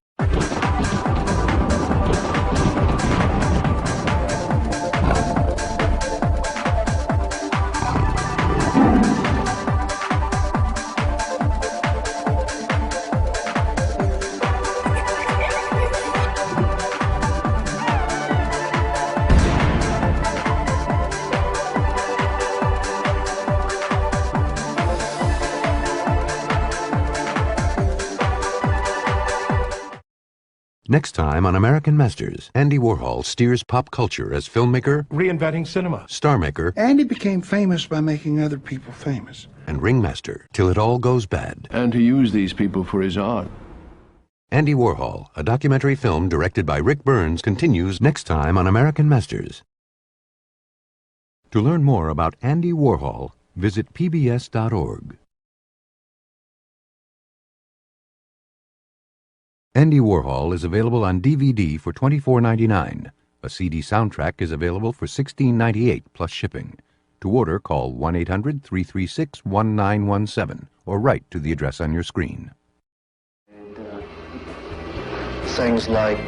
Next time on American Masters, Andy Warhol steers pop culture as filmmaker, reinventing cinema, star maker, Andy became famous by making other people famous. and ringmaster till it all goes bad. And to use these people for his art. Andy Warhol, a documentary film directed by Ric Burns, continues next time on American Masters. To learn more about Andy Warhol, visit pbs.org. Andy Warhol is available on DVD for $24.99. A CD soundtrack is available for $16.98 plus shipping. To order, call 1-800-336-1917 or write to the address on your screen. Things like